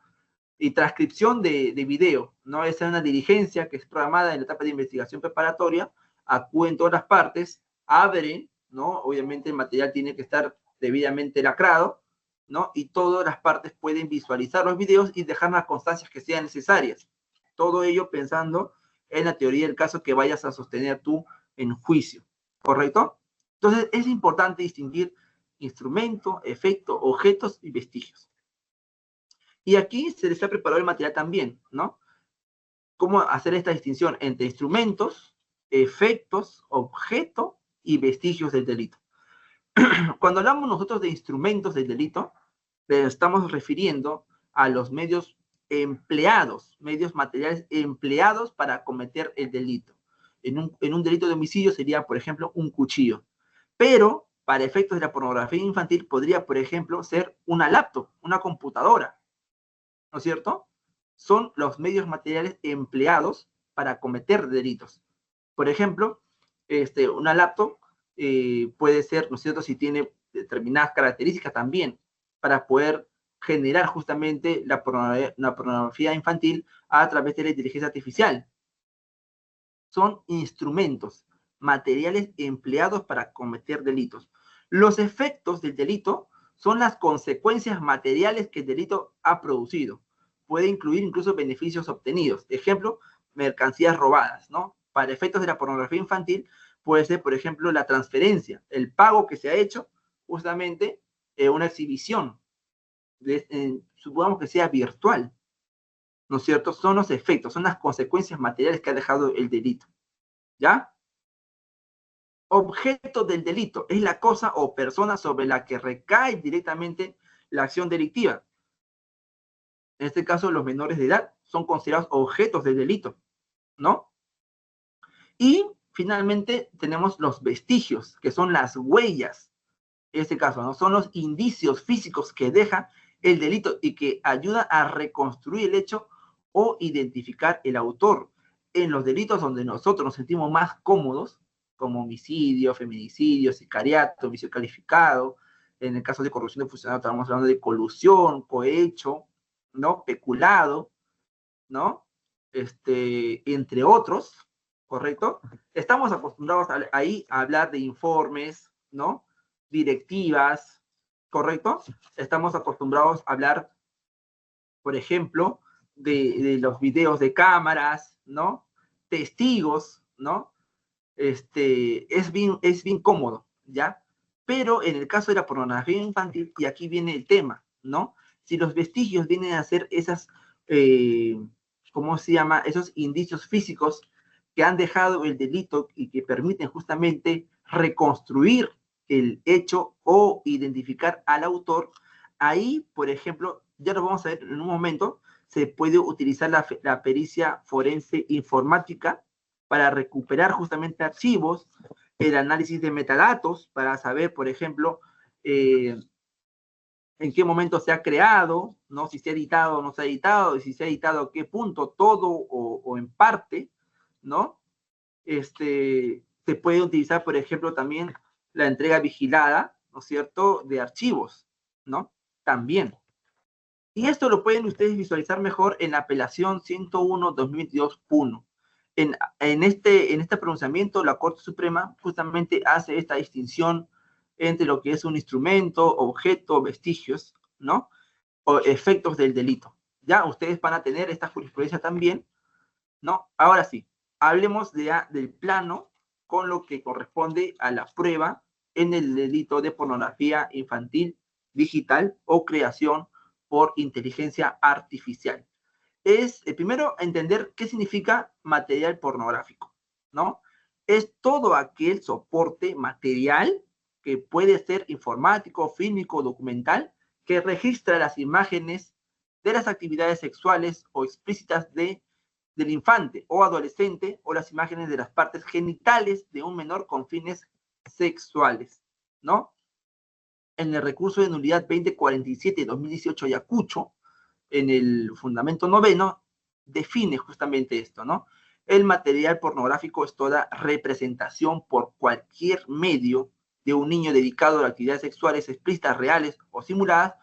y transcripción de video, ¿no? Esa es una diligencia que es programada en la etapa de investigación preparatoria, acuden todas las partes, abren, ¿no? Obviamente el material tiene que estar debidamente lacrado, ¿no? Y todas las partes pueden visualizar los videos y dejar las constancias que sean necesarias. Todo ello pensando en la teoría del caso que vayas a sostener tú en juicio, ¿correcto? Entonces es importante distinguir instrumento, efecto, objetos y vestigios. Y aquí se les ha preparado el material también, ¿no? Cómo hacer esta distinción entre instrumentos, efectos, objeto y vestigios del delito. Cuando hablamos nosotros de instrumentos del delito, estamos refiriendo a los medios empleados, medios materiales empleados para cometer el delito. En un delito de homicidio sería, por ejemplo, un cuchillo. Pero para efectos de la pornografía infantil podría, por ejemplo, ser una laptop, una computadora, ¿no es cierto? Son los medios materiales empleados para cometer delitos. Por ejemplo, una laptop puede ser, ¿no es cierto?, si tiene determinadas características también, para poder generar justamente la pornografía infantil a través de la inteligencia artificial. Son instrumentos, materiales empleados para cometer delitos. Los efectos del delito son las consecuencias materiales que el delito ha producido. Puede incluir incluso beneficios obtenidos. Ejemplo, mercancías robadas, ¿no? Para efectos de la pornografía infantil, puede ser, por ejemplo, la transferencia, el pago que se ha hecho, justamente, una exhibición, supongamos que sea virtual, ¿no es cierto? Son los efectos, son las consecuencias materiales que ha dejado el delito, ¿ya? Objeto del delito es la cosa o persona sobre la que recae directamente la acción delictiva. En este caso, los menores de edad son considerados objetos del delito, ¿no? Y finalmente tenemos los vestigios, que son las huellas, en este caso, ¿no? Son los indicios físicos que deja el delito y que ayudan a reconstruir el hecho o identificar el autor. En los delitos donde nosotros nos sentimos más cómodos, como homicidio, feminicidio, sicariato, homicidio calificado, en el caso de corrupción de funcionarios estamos hablando de colusión, cohecho, ¿no? Peculado, ¿no? Entre otros, ¿correcto? Estamos acostumbrados ahí a hablar de informes, ¿no? Directivas, ¿correcto? Estamos acostumbrados a hablar, por ejemplo, de los videos de cámaras, ¿no? Testigos, ¿no? Es bien cómodo, ¿ya? Pero en el caso de la pornografía infantil, y aquí viene el tema, ¿no? Si los vestigios vienen a ser esas, ¿cómo se llama? Esos indicios físicos que han dejado el delito y que permiten justamente reconstruir el hecho o identificar al autor, ahí, por ejemplo, ya lo vamos a ver en un momento, se puede utilizar la pericia forense informática para recuperar justamente archivos, el análisis de metadatos para saber, por ejemplo, en qué momento se ha creado, ¿no? Si se ha editado o no se ha editado, y si se ha editado a qué punto, todo o en parte, ¿no? Se puede utilizar, por ejemplo, también la entrega vigilada, ¿no es cierto?, de archivos, ¿no? También. Y esto lo pueden ustedes visualizar mejor en la apelación 101-2022-1. En este pronunciamiento, la Corte Suprema justamente hace esta distinción entre lo que es un instrumento, objeto, vestigios, ¿no? O efectos del delito. Ya ustedes van a tener esta jurisprudencia también, ¿no? Ahora sí, hablemos del plano con lo que corresponde a la prueba en el delito de pornografía infantil digital o creación por inteligencia artificial. Es primero entender qué significa material pornográfico, ¿no? Es todo aquel soporte material que puede ser informático, fílmico, documental, que registra las imágenes de las actividades sexuales o explícitas del infante o adolescente o las imágenes de las partes genitales de un menor con fines sexuales, ¿no? En el recurso de nulidad 2047-2018 Ayacucho, en el fundamento noveno, define justamente esto, ¿no? El material pornográfico es toda representación por cualquier medio de un niño dedicado a actividades sexuales explícitas, reales o simuladas,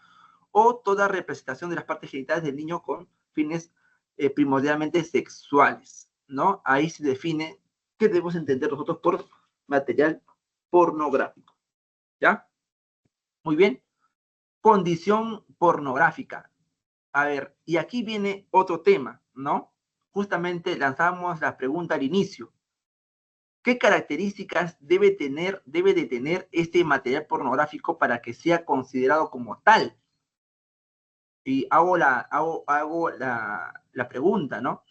o toda representación de las partes genitales del niño con fines primordialmente sexuales, ¿no? Ahí se define qué debemos entender nosotros por material pornográfico, ¿ya? Muy bien. Condición pornográfica. A ver, y aquí viene otro tema, ¿no? Justamente lanzamos la pregunta al inicio. ¿Qué características debe de tener este material pornográfico para que sea considerado como tal? Y hago la pregunta, ¿no?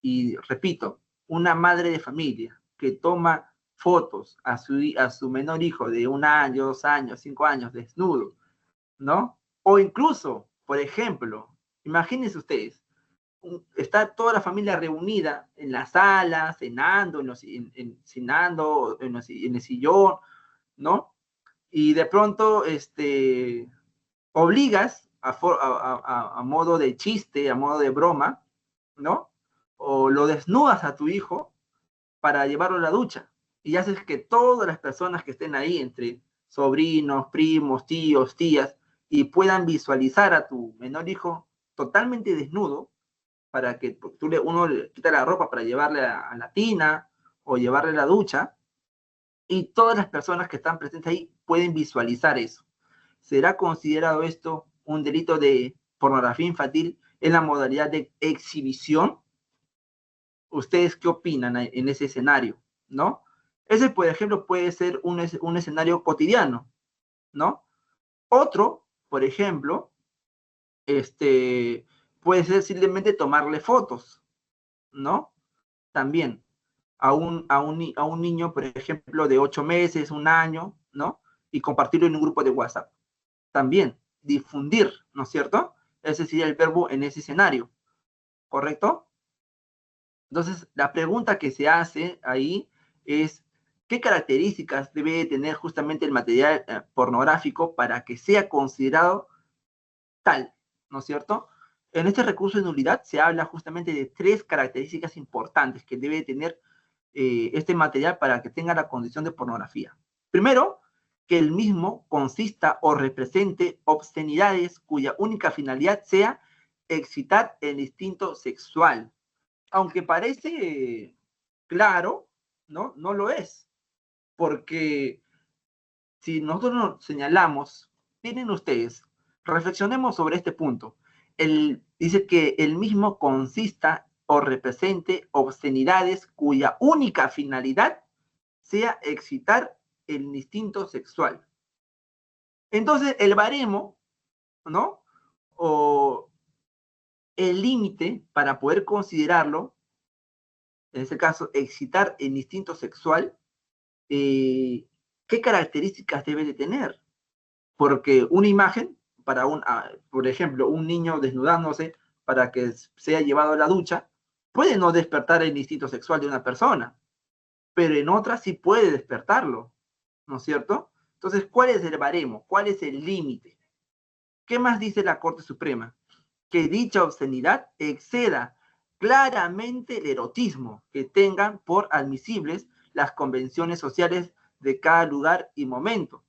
Y repito, una madre de familia que toma fotos a su menor hijo de 1 año, 2 años, 5 años, desnudo, ¿no? O incluso, por ejemplo, imagínense ustedes, está toda la familia reunida en la sala, cenando, cenando en el sillón, ¿no? Y de pronto, obligas a modo de chiste, a modo de broma, ¿no? O lo desnudas a tu hijo para llevarlo a la ducha. Y haces que todas las personas que estén ahí, entre sobrinos, primos, tíos, tías, y puedan visualizar a tu menor hijo totalmente desnudo, para que uno le quita la ropa para llevarle a la tina, o llevarle a la ducha, y todas las personas que están presentes ahí pueden visualizar eso. ¿Será considerado esto un delito de pornografía infantil en la modalidad de exhibición? ¿Ustedes qué opinan en ese escenario? ¿No? Ese, por ejemplo, puede ser un escenario cotidiano, ¿no? Otro, por ejemplo, puede ser simplemente tomarle fotos, ¿no? También a un niño, por ejemplo, de 8 meses, un año, ¿no? Y compartirlo en un grupo de WhatsApp. También, difundir, ¿no es cierto? Ese sería el verbo en ese escenario, ¿correcto? Entonces, la pregunta que se hace ahí es, ¿qué características debe tener justamente el material pornográfico para que sea considerado tal, ¿no es cierto? En este recurso de nulidad se habla justamente de 3 características importantes que debe tener este material para que tenga la condición de pornografía. Primero, que el mismo consista o represente obscenidades cuya única finalidad sea excitar el instinto sexual. Aunque parece claro, ¿no? No lo es. Porque si nosotros nos señalamos, miren ustedes, reflexionemos sobre este punto. Dice que el mismo consista o represente obscenidades cuya única finalidad sea excitar el instinto sexual. Entonces, el baremo, ¿no? O el límite para poder considerarlo, en este caso, excitar el instinto sexual, ¿qué características debe de tener? Porque una imagen, por ejemplo, un niño desnudándose para que sea llevado a la ducha, puede no despertar el instinto sexual de una persona, pero en otra sí puede despertarlo, ¿no es cierto? Entonces, ¿cuál es el baremo? ¿Cuál es el límite? ¿Qué más dice la Corte Suprema? Que dicha obscenidad exceda claramente el erotismo que tengan por admisibles las convenciones sociales de cada lugar y momento.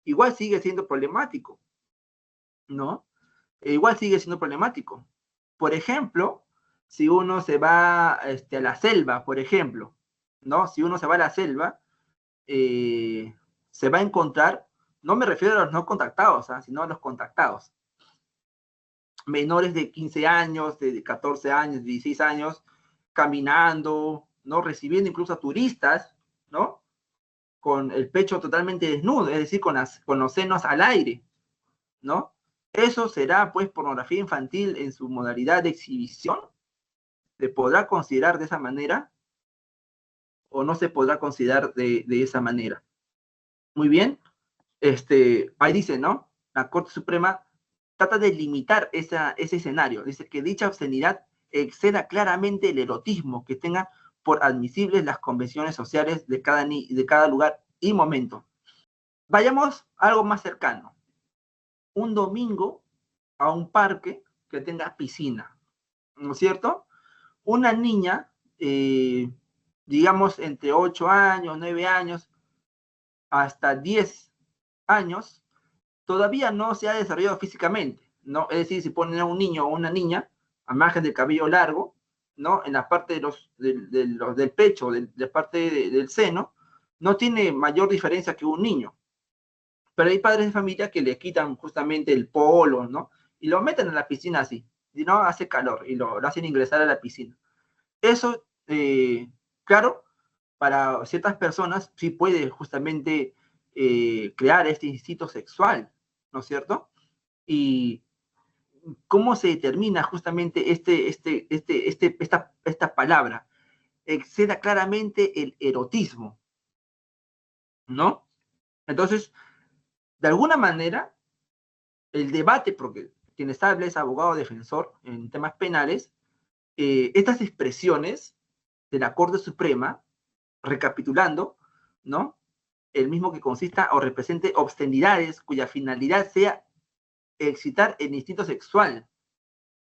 Igual sigue siendo problemático, ¿no? Igual sigue siendo problemático. Por ejemplo, si uno se va a la selva, por ejemplo, ¿no? Si uno se va a la selva, se va a encontrar, no me refiero a los no contactados, sino a los contactados. Menores de 15 años, de 14 años, de 16 años, caminando, ¿no? Recibiendo incluso a turistas, ¿no? Con el pecho totalmente desnudo, es decir, con los senos al aire, ¿no? ¿Eso será, pues, pornografía infantil en su modalidad de exhibición? ¿Se podrá considerar de esa manera o no se podrá considerar de esa manera? Muy bien. Ahí dice, ¿no? La Corte Suprema trata de limitar ese escenario. Dice que dicha obscenidad exceda claramente el erotismo que tenga por admisibles las convenciones sociales de cada lugar y momento. Vayamos a algo más cercano. Un domingo a un parque que tenga piscina, ¿no es cierto? Una niña, digamos, entre 8 años, 9 años, hasta 10 años, todavía no se ha desarrollado físicamente, ¿no? Es decir, si ponen a un niño o una niña, a margen del cabello largo, ¿no? En la parte del pecho, de la parte del seno, no tiene mayor diferencia que un niño. Pero hay padres de familia que le quitan justamente el polo, ¿no? Y lo meten en la piscina así, y no hace calor, y lo hacen ingresar a la piscina. Eso, claro, para ciertas personas sí puede justamente crear este instinto sexual, ¿no es cierto? Y cómo se determina justamente esta palabra. Exceda claramente el erotismo, ¿no? Entonces, de alguna manera, el debate, porque quien habla es abogado defensor en temas penales, estas expresiones de la Corte Suprema, recapitulando, ¿no? El mismo que consista o represente obscenidades cuya finalidad sea excitar el instinto sexual.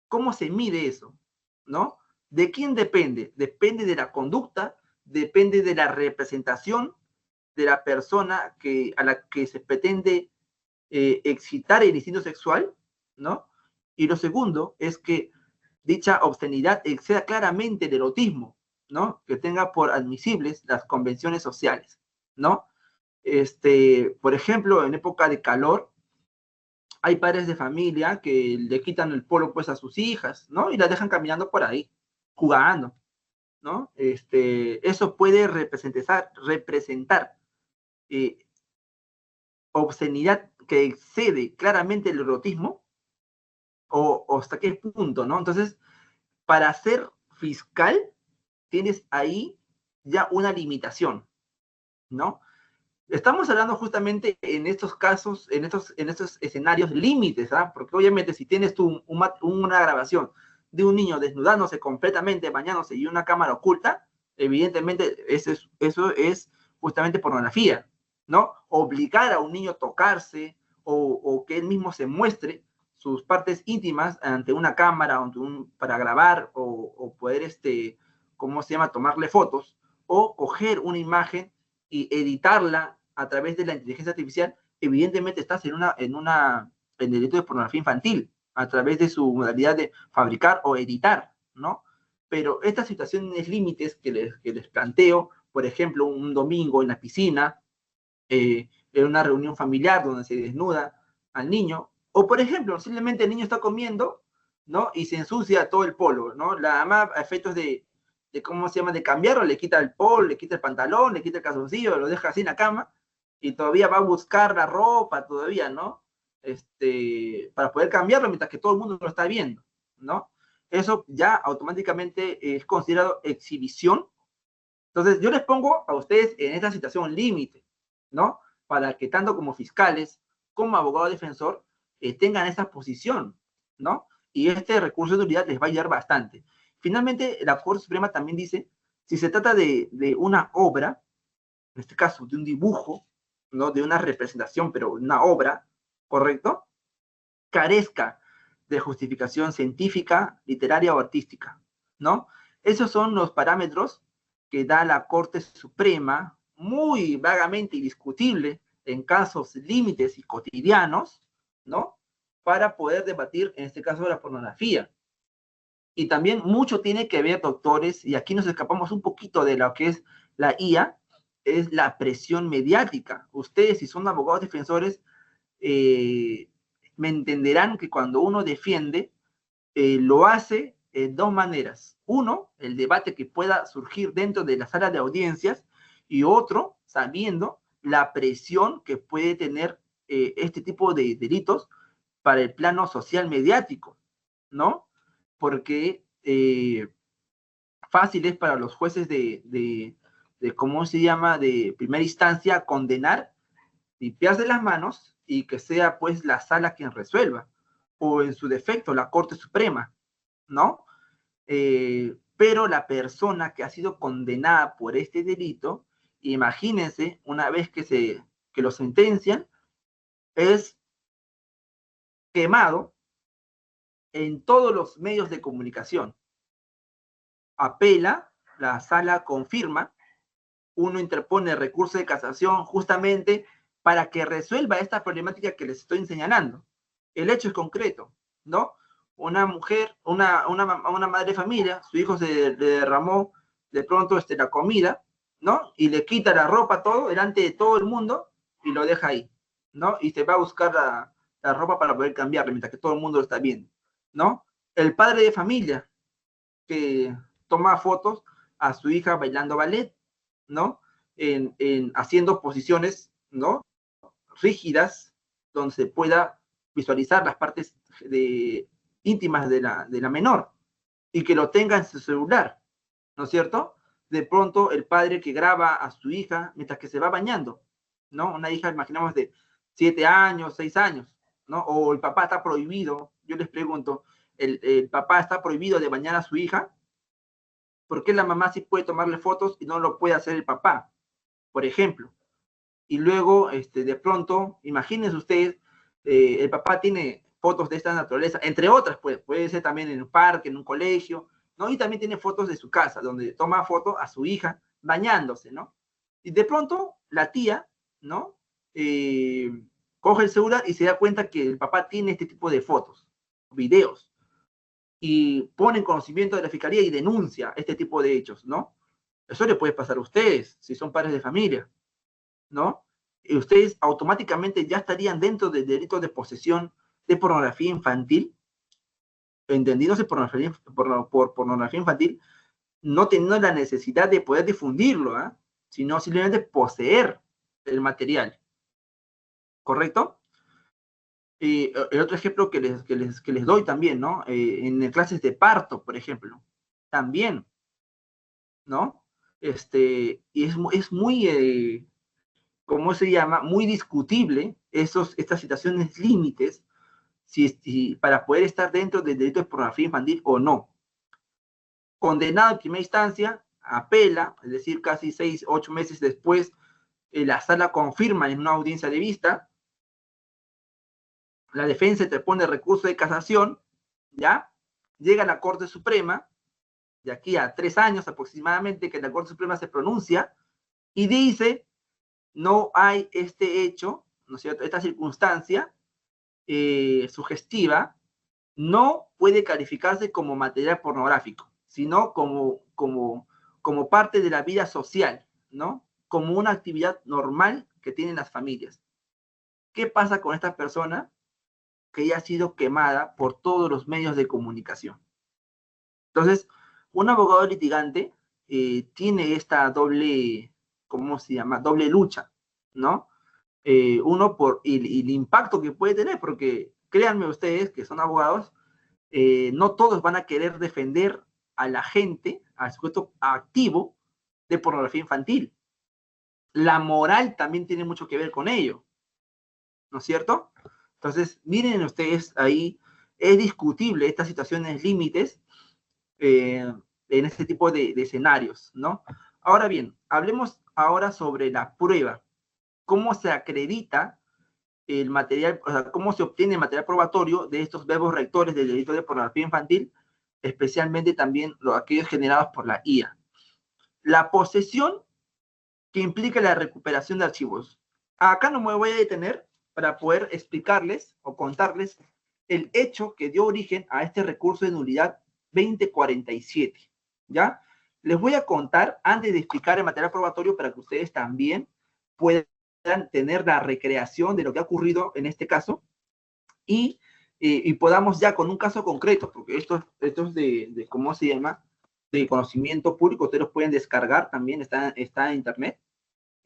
¿Cómo se mide eso? ¿No? ¿De quién depende? Depende de la conducta, depende de la representación de la persona a la que se pretende excitar el instinto sexual, ¿no? Y lo segundo es que dicha obscenidad exceda claramente el erotismo, ¿no? Que tenga por admisibles las convenciones sociales, ¿no? Por ejemplo, en época de calor, hay padres de familia que le quitan el polo pues a sus hijas, ¿no? Y las dejan caminando por ahí, jugando, ¿no? Eso puede representar eh, obscenidad que excede claramente el erotismo o hasta qué punto, ¿no? Entonces, para ser fiscal, tienes ahí ya una limitación, ¿no? Estamos hablando justamente en estos casos, en estos escenarios límites, ¿ah? Porque obviamente si tienes tú una grabación de un niño desnudándose completamente, bañándose y una cámara oculta, evidentemente eso es justamente pornografía, ¿no? Obligar a un niño a tocarse o que él mismo se muestre sus partes íntimas ante una cámara para grabar o poder, ¿cómo se llama?, tomarle fotos o coger una imagen y editarla a través de la inteligencia artificial, evidentemente estás en delito de pornografía infantil, a través de su modalidad de fabricar o editar, ¿no? Pero estas situaciones límites que les planteo, por ejemplo, un domingo en la piscina, en una reunión familiar donde se desnuda al niño, o por ejemplo, simplemente el niño está comiendo, ¿no? Y se ensucia todo el polo, ¿no? La mamá, a efectos ¿cómo se llama?, de cambiarlo, le quita el polo, le quita el pantalón, le quita el calzoncillo, lo deja así en la cama, y todavía va a buscar la ropa, todavía, ¿no? Para poder cambiarlo mientras que todo el mundo lo está viendo, ¿no? Eso ya automáticamente es considerado exhibición. Entonces, yo les pongo a ustedes en esta situación límite, ¿no? Para que tanto como fiscales como abogado defensor tengan esa posición, ¿no? Y este recurso de nulidad les va a ayudar bastante. Finalmente, la Corte Suprema también dice, si se trata de una obra, en este caso de un dibujo, ¿no?, de una representación, pero una obra, ¿correcto?, carezca de justificación científica, literaria o artística, ¿no? Esos son los parámetros que da la Corte Suprema, muy vagamente indiscutible en casos límites y cotidianos, ¿no? Para poder debatir, en este caso, la pornografía. Y también mucho tiene que ver, doctores, y aquí nos escapamos un poquito de lo que es la IA, es la presión mediática. Ustedes, si son abogados defensores, me entenderán que cuando uno defiende, lo hace de dos maneras. Uno, el debate que pueda surgir dentro de la sala de audiencias, y otro, sabiendo la presión que puede tener este tipo de delitos para el plano social mediático, ¿no? Porque fácil es para los jueces ¿cómo se llama?, de primera instancia, condenar, limpiarse las manos y que sea pues la sala quien resuelva, o en su defecto la Corte Suprema, ¿no? Pero la persona que ha sido condenada por este delito, imagínense, una vez que lo sentencian, es quemado en todos los medios de comunicación. Apela, la sala confirma, uno interpone recurso de casación justamente para que resuelva esta problemática que les estoy señalando. El hecho es concreto, ¿no? Una mujer, una madre de familia, su hijo le derramó de pronto la comida, ¿no? Y le quita la ropa, todo, delante de todo el mundo, y lo deja ahí, ¿no? Y se va a buscar la ropa para poder cambiarla, mientras que todo el mundo lo está viendo, ¿no? El padre de familia que toma fotos a su hija bailando ballet, ¿no? Haciendo posiciones, ¿no?, rígidas, donde se pueda visualizar las partes íntimas de la menor, y que lo tenga en su celular, ¿no es cierto? De pronto, el padre que graba a su hija mientras que se va bañando, ¿no? Una hija, imaginamos, de 7 años, 6 años, ¿no? O el papá está prohibido, yo les pregunto, el papá está prohibido de bañar a su hija, ¿por qué la mamá sí puede tomarle fotos y no lo puede hacer el papá, por ejemplo? Y luego, de pronto, imagínense ustedes, el papá tiene fotos de esta naturaleza, entre otras, puede ser también en un parque, en un colegio, ¿no? Y también tiene fotos de su casa, donde toma fotos a su hija bañándose, ¿no? Y de pronto, la tía, ¿no? Coge el celular y se da cuenta que el papá tiene este tipo de fotos, videos. y pone en conocimiento de la fiscalía y denuncia este tipo de hechos, ¿no? Eso le puede pasar a ustedes, si son padres de familia, ¿no? Y ustedes automáticamente ya estarían dentro del delito de posesión de pornografía infantil, entendiéndose por pornografía infantil, no teniendo la necesidad de poder difundirlo, ¿eh? Sino simplemente poseer el material, ¿correcto? Y el otro ejemplo que les doy también, ¿no? En clases de parto, por ejemplo, también, ¿no? Y es muy, ¿cómo se llama? Muy discutible estas situaciones límites si para poder estar dentro del delito de pornografía infantil o no. Condenado en primera instancia, apela, es decir, casi 6, 8 meses después, la sala confirma en una audiencia de vista, la defensa te pone recurso de casación, ¿ya? Llega a la Corte Suprema, de aquí a 3 años aproximadamente que la Corte Suprema se pronuncia y dice, no hay este hecho, ¿no es cierto? Esta circunstancia sugestiva no puede calificarse como material pornográfico, sino como parte de la vida social, ¿no? Como una actividad normal que tienen las familias. ¿Qué pasa con esta persona que ya ha sido quemada por todos los medios de comunicación? Entonces, un abogado litigante tiene esta doble, ¿cómo se llama? Doble lucha, ¿no? Uno por el impacto que puede tener, porque créanme ustedes que son abogados, no todos van a querer defender a la gente, al sujeto activo de pornografía infantil. La moral también tiene mucho que ver con ello, ¿no es cierto? Entonces, miren ustedes ahí, es discutible estas situaciones límites en este tipo de escenarios, ¿no? Ahora bien, hablemos ahora sobre la prueba. ¿Cómo se acredita el material, o sea, cómo se obtiene el material probatorio de estos verbos rectores del delito de pornografía infantil, especialmente también aquellos generados por la IA? La posesión que implica la recuperación de archivos. Acá no me voy a detener para poder explicarles o contarles el hecho que dio origen a este recurso de nulidad 2047, ¿ya? Les voy a contar, antes de explicar el material probatorio, para que ustedes también puedan tener la recreación de lo que ha ocurrido en este caso y podamos ya con un caso concreto, porque esto es de ¿cómo se llama? De conocimiento público, ustedes los pueden descargar también, está en internet,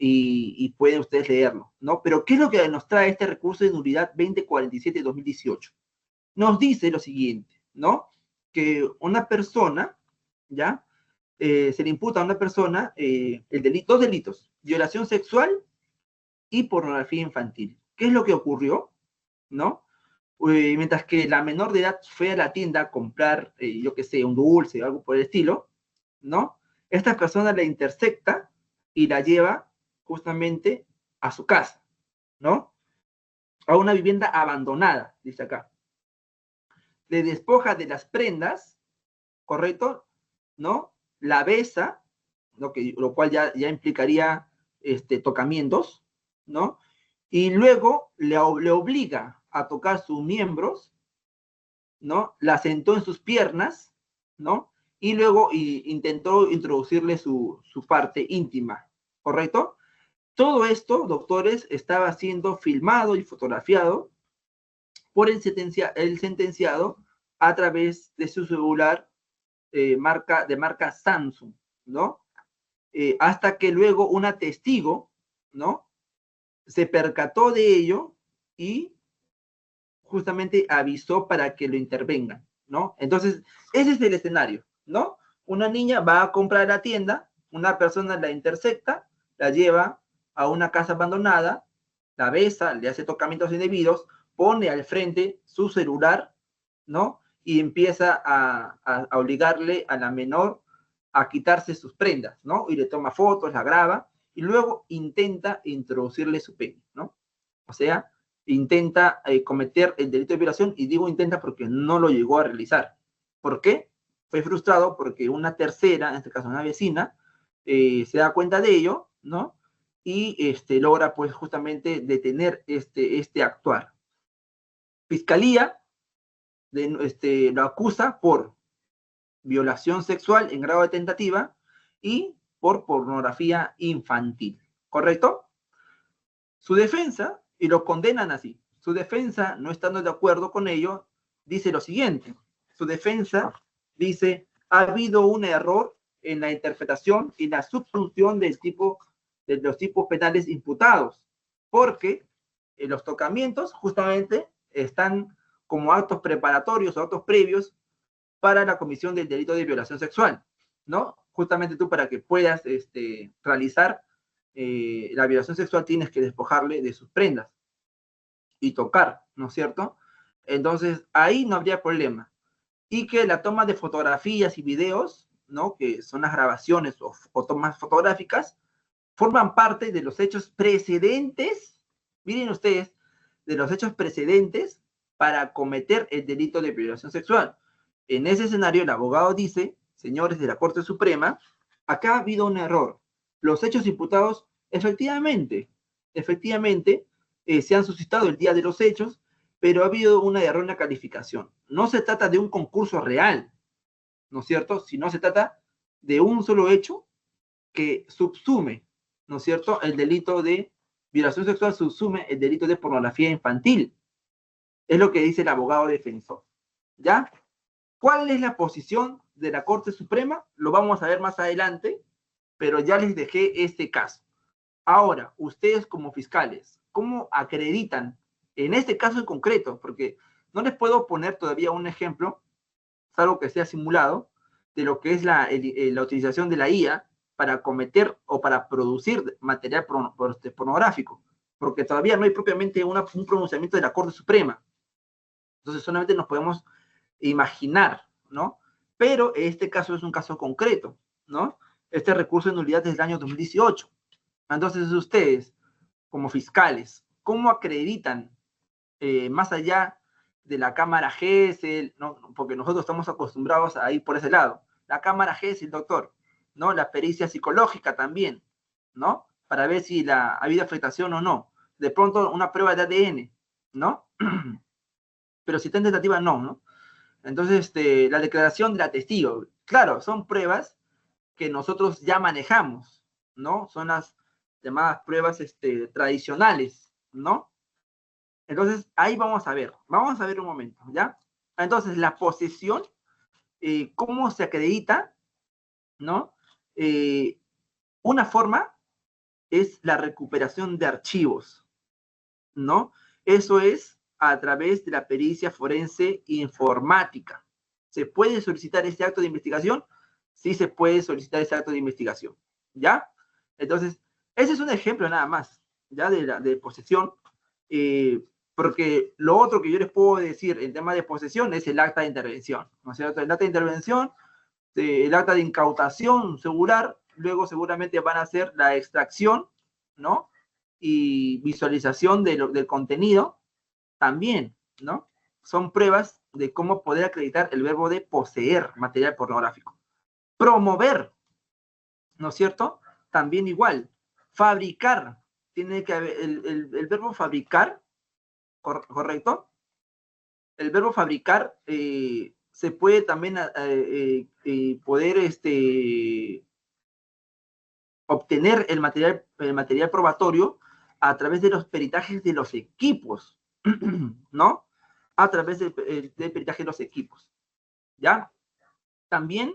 y pueden ustedes leerlo, ¿no? Pero ¿qué es lo que nos trae este recurso de nulidad 2047-2018? Nos dice lo siguiente, ¿no? Que una persona, ¿ya? Se le imputa a una persona dos delitos, violación sexual y pornografía infantil. ¿Qué es lo que ocurrió? ¿No? Mientras que la menor de edad fue a la tienda a comprar, yo qué sé, un dulce o algo por el estilo, ¿no? Esta persona la intercepta y la lleva justamente a su casa, ¿no? A una vivienda abandonada, dice acá. Le despoja de las prendas, ¿correcto? ¿No? La besa, lo cual ya implicaría tocamientos, ¿no? Y luego le obliga a tocar sus miembros, ¿no? La sentó en sus piernas, ¿no? Y luego intentó introducirle su parte íntima, ¿correcto? Todo esto, doctores, estaba siendo filmado y fotografiado por el sentenciado a través de su celular de marca Samsung, ¿no? Hasta que luego una testigo, ¿no? Se percató de ello y justamente avisó para que lo intervengan, ¿no? Entonces, ese es el escenario, ¿no? Una niña va a comprar a la tienda, una persona la intercepta, la lleva a una casa abandonada, la besa, le hace tocamientos indebidos, pone al frente su celular, ¿no? Y empieza a obligarle a la menor a quitarse sus prendas, ¿no? Y le toma fotos, la graba, y luego intenta introducirle su pene, ¿no? O sea, intenta cometer el delito de violación, y digo intenta porque no lo llegó a realizar. ¿Por qué? Fue frustrado porque una tercera, en este caso una vecina, se da cuenta de ello, ¿no? Y logra pues justamente detener este actuar. Fiscalía lo acusa por violación sexual en grado de tentativa y por pornografía infantil, ¿correcto? Su defensa, y lo condenan así, su defensa, no estando de acuerdo con ello, dice lo siguiente. Su defensa dice, ha habido un error en la interpretación y la subsunción de los tipos penales imputados, porque los tocamientos justamente están como actos preparatorios o actos previos para la comisión del delito de violación sexual, ¿no? Justamente tú para que puedas realizar la violación sexual tienes que despojarle de sus prendas y tocar, ¿no es cierto? Entonces, ahí no habría problema. Y que la toma de fotografías y videos, ¿no? Que son las grabaciones o tomas fotográficas, forman parte de los hechos precedentes, miren ustedes, de los hechos precedentes para cometer el delito de violación sexual. En ese escenario, el abogado dice, señores de la Corte Suprema, acá ha habido un error. Los hechos imputados, efectivamente, se han suscitado el día de los hechos, pero ha habido una errónea calificación. No se trata de un concurso real, ¿no es cierto? Sino se trata de un solo hecho que subsume, ¿no es cierto?, el delito de violación sexual subsume el delito de pornografía infantil. Es lo que dice el abogado defensor. ¿Ya? ¿Cuál es la posición de la Corte Suprema? Lo vamos a ver más adelante, pero ya les dejé este caso. Ahora, ustedes como fiscales, ¿cómo acreditan en este caso en concreto? Porque no les puedo poner todavía un ejemplo, salvo que sea simulado, de lo que es la utilización de la IA para cometer o para producir material pornográfico, porque todavía no hay propiamente un pronunciamiento de la Corte Suprema. Entonces solamente nos podemos imaginar, ¿no? Pero este caso es un caso concreto, ¿no? Este recurso de nulidad es del año 2018. Entonces ustedes, como fiscales, ¿cómo acreditan más allá de la cámara GESEL, ¿no? Porque nosotros estamos acostumbrados a ir por ese lado? La cámara GESEL, doctor, ¿no? La pericia psicológica también, ¿no? Para ver si ha habido afectación o no. De pronto una prueba de ADN, ¿no? Pero si está en tentativa, no, ¿no? Entonces, la declaración de la testigo, claro, son pruebas que nosotros ya manejamos, ¿no? Son las llamadas pruebas tradicionales, ¿no? Entonces, ahí vamos a ver un momento, ¿ya? Entonces, la posesión, ¿cómo se acredita, ¿no? Una forma es la recuperación de archivos, ¿no? Eso es a través de la pericia forense informática. ¿Se puede solicitar este acto de investigación? Sí se puede solicitar este acto de investigación, ¿ya? Entonces, ese es un ejemplo nada más, ¿ya? De posesión, porque lo otro que yo les puedo decir en tema de posesión es el acta de intervención, ¿no es cierto? El acta de intervención, el acta de incautación segurar, luego seguramente van a hacer la extracción, ¿no? Y visualización del contenido también, ¿no? Son pruebas de cómo poder acreditar el verbo de poseer material pornográfico. Promover, ¿no es cierto? También igual. Fabricar, tiene que haber el verbo fabricar, ¿correcto? El verbo fabricar se puede también poder obtener el material probatorio a través de los peritajes de los equipos, ¿no? A través del peritaje de los equipos, ¿ya? También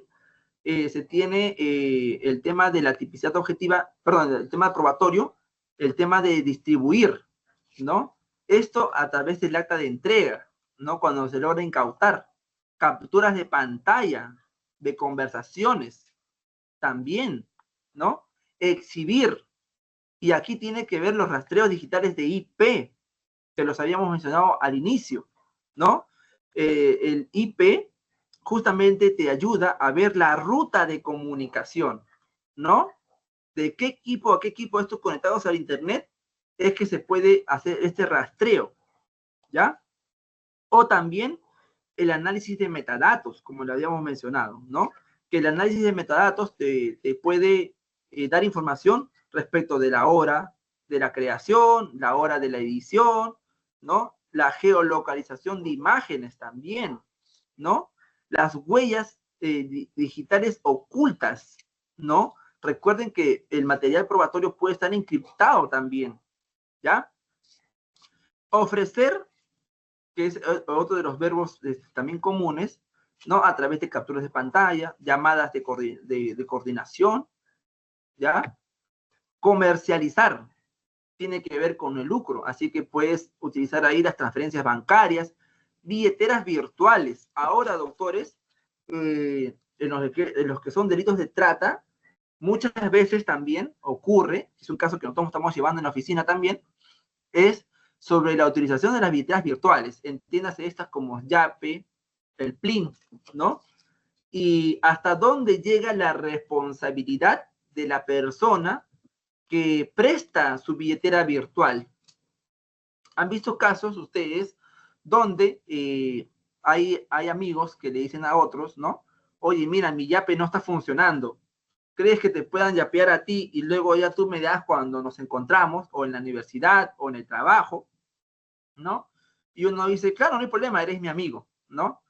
se tiene el tema de la tipicidad objetiva, perdón, el tema probatorio, el tema de distribuir, ¿no? Esto a través del acta de entrega, ¿no? Cuando se logra incautar, capturas de pantalla, de conversaciones, también, ¿no? Exhibir, y aquí tiene que ver los rastreos digitales de IP, que los habíamos mencionado al inicio, ¿no? El IP justamente te ayuda a ver la ruta de comunicación, ¿no? De qué equipo a qué equipo estos conectados al Internet es que se puede hacer este rastreo, ¿ya? O también el análisis de metadatos, como lo habíamos mencionado, ¿no? Que el análisis de metadatos te puede dar información respecto de la hora de la creación, la hora de la edición, ¿no? la geolocalización de imágenes también, ¿no? Las huellas digitales ocultas, ¿no? Recuerden que el material probatorio puede estar encriptado también, ¿ya? Ofrecer, que es otro de los verbos también comunes, ¿no? A través de capturas de pantalla, llamadas de coordinación, ¿ya? Comercializar, tiene que ver con el lucro, así que puedes utilizar ahí las transferencias bancarias, billeteras virtuales. Ahora, doctores, en los que son delitos de trata, muchas veces también ocurre, es un caso que nosotros estamos llevando en la oficina también, es sobre la utilización de las billeteras virtuales, entiéndase estas como Yape, el PLIN, ¿no? Y hasta dónde llega la responsabilidad de la persona que presta su billetera virtual. ¿Han visto casos ustedes donde hay amigos que le dicen a otros, ¿no? Oye, mira, mi yape no está funcionando. ¿Crees que te puedan yapear a ti y luego ya tú me das cuando nos encontramos, o en la universidad, o en el trabajo, ¿no? Y uno dice, claro, no hay problema, eres mi amigo, ¿no?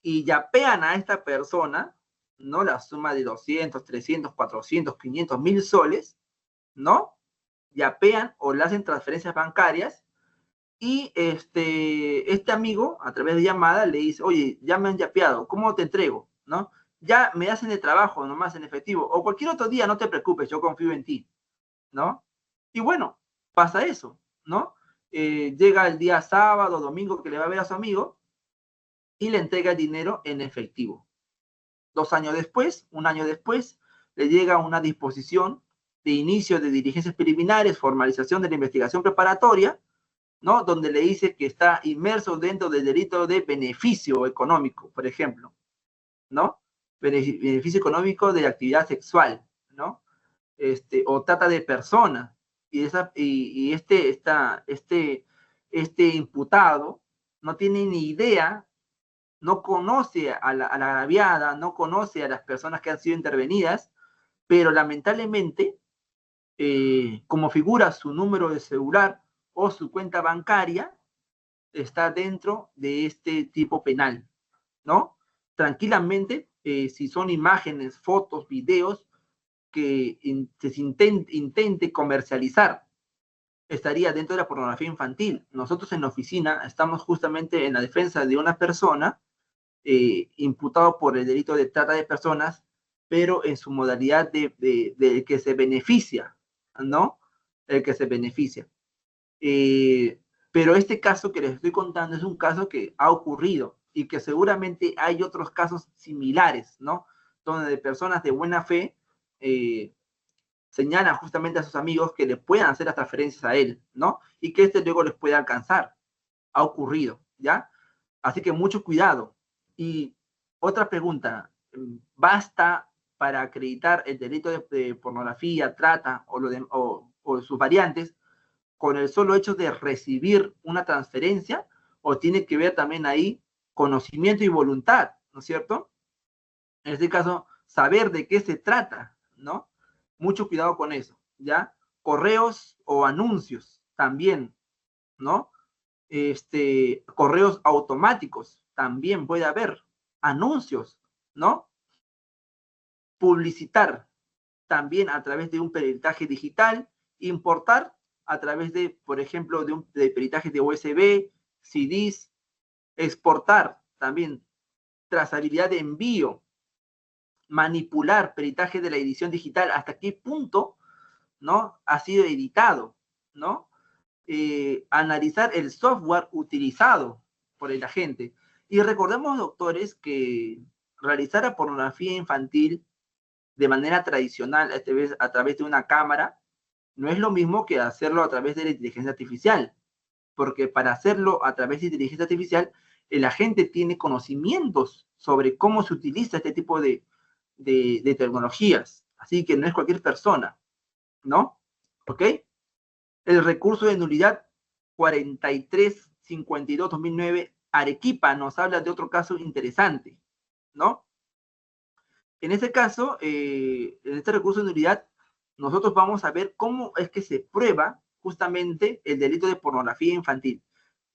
Y yapean a esta persona, ¿no? La suma de 200, 300, 400, 500, 1000 soles, ¿no? Yapean o le hacen transferencias bancarias y este amigo, a través de llamada, le dice, oye, ya me han yapeado, ¿cómo te entrego? ¿No? Ya me hacen el trabajo nomás en efectivo, o cualquier otro día, no te preocupes, yo confío en ti, ¿no? Y bueno, pasa eso, ¿no? Llega el día sábado, domingo, que le va a ver a su amigo, y le entrega el dinero en efectivo. 2 años después, 1 año después, le llega una disposición de inicio de diligencias preliminares, formalización de la investigación preparatoria, ¿no? Donde le dice que está inmerso dentro del delito de beneficio económico, por ejemplo, ¿no? Beneficio económico de actividad sexual, ¿no? O trata de personas. Y este imputado no tiene ni idea, no conoce a la agraviada, no conoce a las personas que han sido intervenidas, pero lamentablemente, como figura su número de celular o su cuenta bancaria, está dentro de este tipo penal, ¿no? Tranquilamente, si son imágenes, fotos, videos que se intente comercializar, estaría dentro de la pornografía infantil. Nosotros en la oficina estamos justamente en la defensa de una persona imputado por el delito de trata de personas, pero en su modalidad de que se beneficia, ¿no? El que se beneficia. Pero este caso que les estoy contando es un caso que ha ocurrido y que seguramente hay otros casos similares, ¿no? Donde personas de buena fe señalan justamente a sus amigos que le puedan hacer las transferencias a él, ¿no? Y que este luego les pueda alcanzar. Ha ocurrido, ¿ya? Así que mucho cuidado. Y otra pregunta, ¿basta para acreditar el delito de pornografía, trata o sus variantes con el solo hecho de recibir una transferencia, o tiene que ver también ahí conocimiento y voluntad, ¿no es cierto? En este caso, saber de qué se trata, ¿no? Mucho cuidado con eso, ¿ya? Correos o anuncios también, ¿no? Correos automáticos también puede haber, anuncios, ¿no? Publicitar también a través de un peritaje digital, importar a través de, por ejemplo, de peritaje de USB, CDs, exportar también, trazabilidad de envío, manipular peritaje de la edición digital, hasta qué punto, ¿no? Ha sido editado, ¿no? Analizar el software utilizado por el agente. Y recordemos, doctores, que realizar la pornografía infantil de manera tradicional, esta vez a través de una cámara, no es lo mismo que hacerlo a través de la inteligencia artificial, porque para hacerlo a través de inteligencia artificial, el agente tiene conocimientos sobre cómo se utiliza este tipo de tecnologías, así que no es cualquier persona, ¿no? ¿Ok? El recurso de nulidad 4352-2009, Arequipa, nos habla de otro caso interesante, ¿no? En este caso, en este recurso de nulidad, nosotros vamos a ver cómo es que se prueba justamente el delito de pornografía infantil.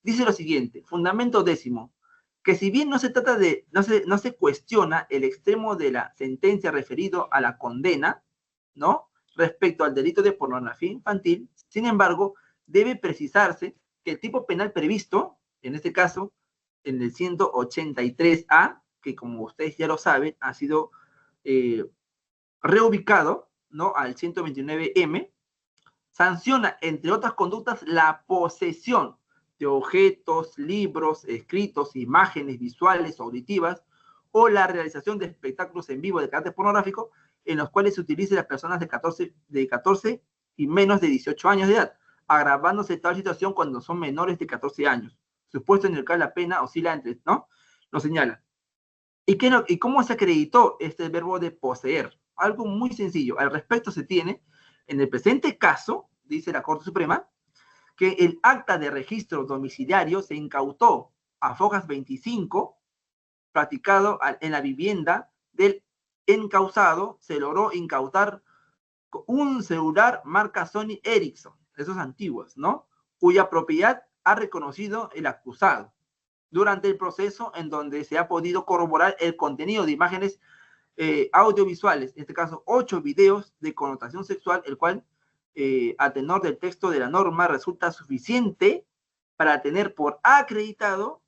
Dice lo siguiente, fundamento décimo, que si bien no se cuestiona el extremo de la sentencia referido a la condena, ¿no? Respecto al delito de pornografía infantil, sin embargo, debe precisarse que el tipo penal previsto, en este caso, en el 183A, que como ustedes ya lo saben, ha sido reubicado, ¿no? Al 129M, sanciona, entre otras conductas, la posesión de objetos, libros, escritos, imágenes visuales, auditivas, o la realización de espectáculos en vivo de carácter pornográfico en los cuales se utilice las personas de 14 y menos de 18 años de edad, agravándose tal situación cuando son menores de 14 años, supuesto en el cual la pena oscila entre, ¿no? Lo señala. ¿Y cómo se acreditó este verbo de poseer? Algo muy sencillo. Al respecto se tiene, en el presente caso, dice la Corte Suprema, que el acta de registro domiciliario se incautó a fojas 25, practicado en la vivienda del encausado, se logró incautar un celular marca Sony Ericsson, esos antiguos, ¿no? Cuya propiedad ha reconocido el acusado durante el proceso en donde se ha podido corroborar el contenido de imágenes audiovisuales, en este caso 8 videos de connotación sexual, el cual a tenor del texto de la norma resulta suficiente para tener por acreditado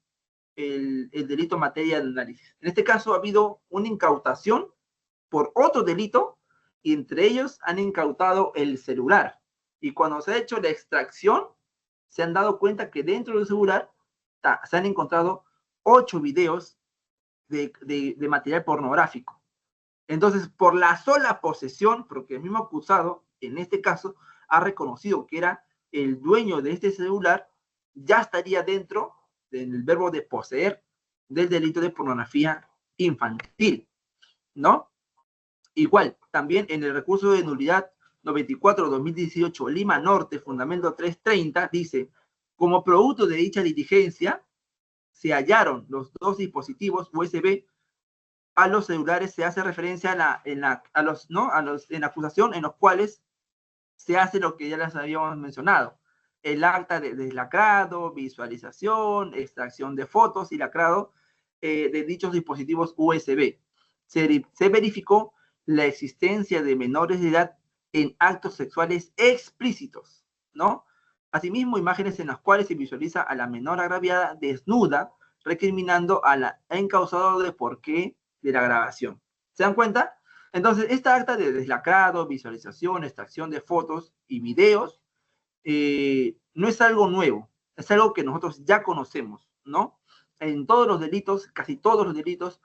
el delito en materia de análisis. En este caso ha habido una incautación por otro delito y entre ellos han incautado el celular. Y cuando se ha hecho la extracción, se han dado cuenta que dentro del celular se han encontrado 8 videos de material pornográfico. Entonces, por la sola posesión, porque el mismo acusado, en este caso, ha reconocido que era el dueño de este celular, ya estaría dentro del verbo de poseer del delito de pornografía infantil, ¿no? Igual, también en el recurso de nulidad 94-2018, Lima Norte, fundamento 330, dice, como producto de dicha diligencia, se hallaron los dos dispositivos USB a los celulares, se hace referencia en la acusación, en los cuales se hace lo que ya les habíamos mencionado, el acta de deslacrado, visualización, extracción de fotos y lacrado de dichos dispositivos USB. Se verificó la existencia de menores de edad en actos sexuales explícitos, ¿no? Asimismo, imágenes en las cuales se visualiza a la menor agraviada desnuda, recriminando a la encausado de por qué de la grabación. ¿Se dan cuenta? Entonces, esta acta de deslacrado, visualización, extracción de fotos y videos no es algo nuevo, es algo que nosotros ya conocemos, ¿no? En todos los delitos, casi todos los delitos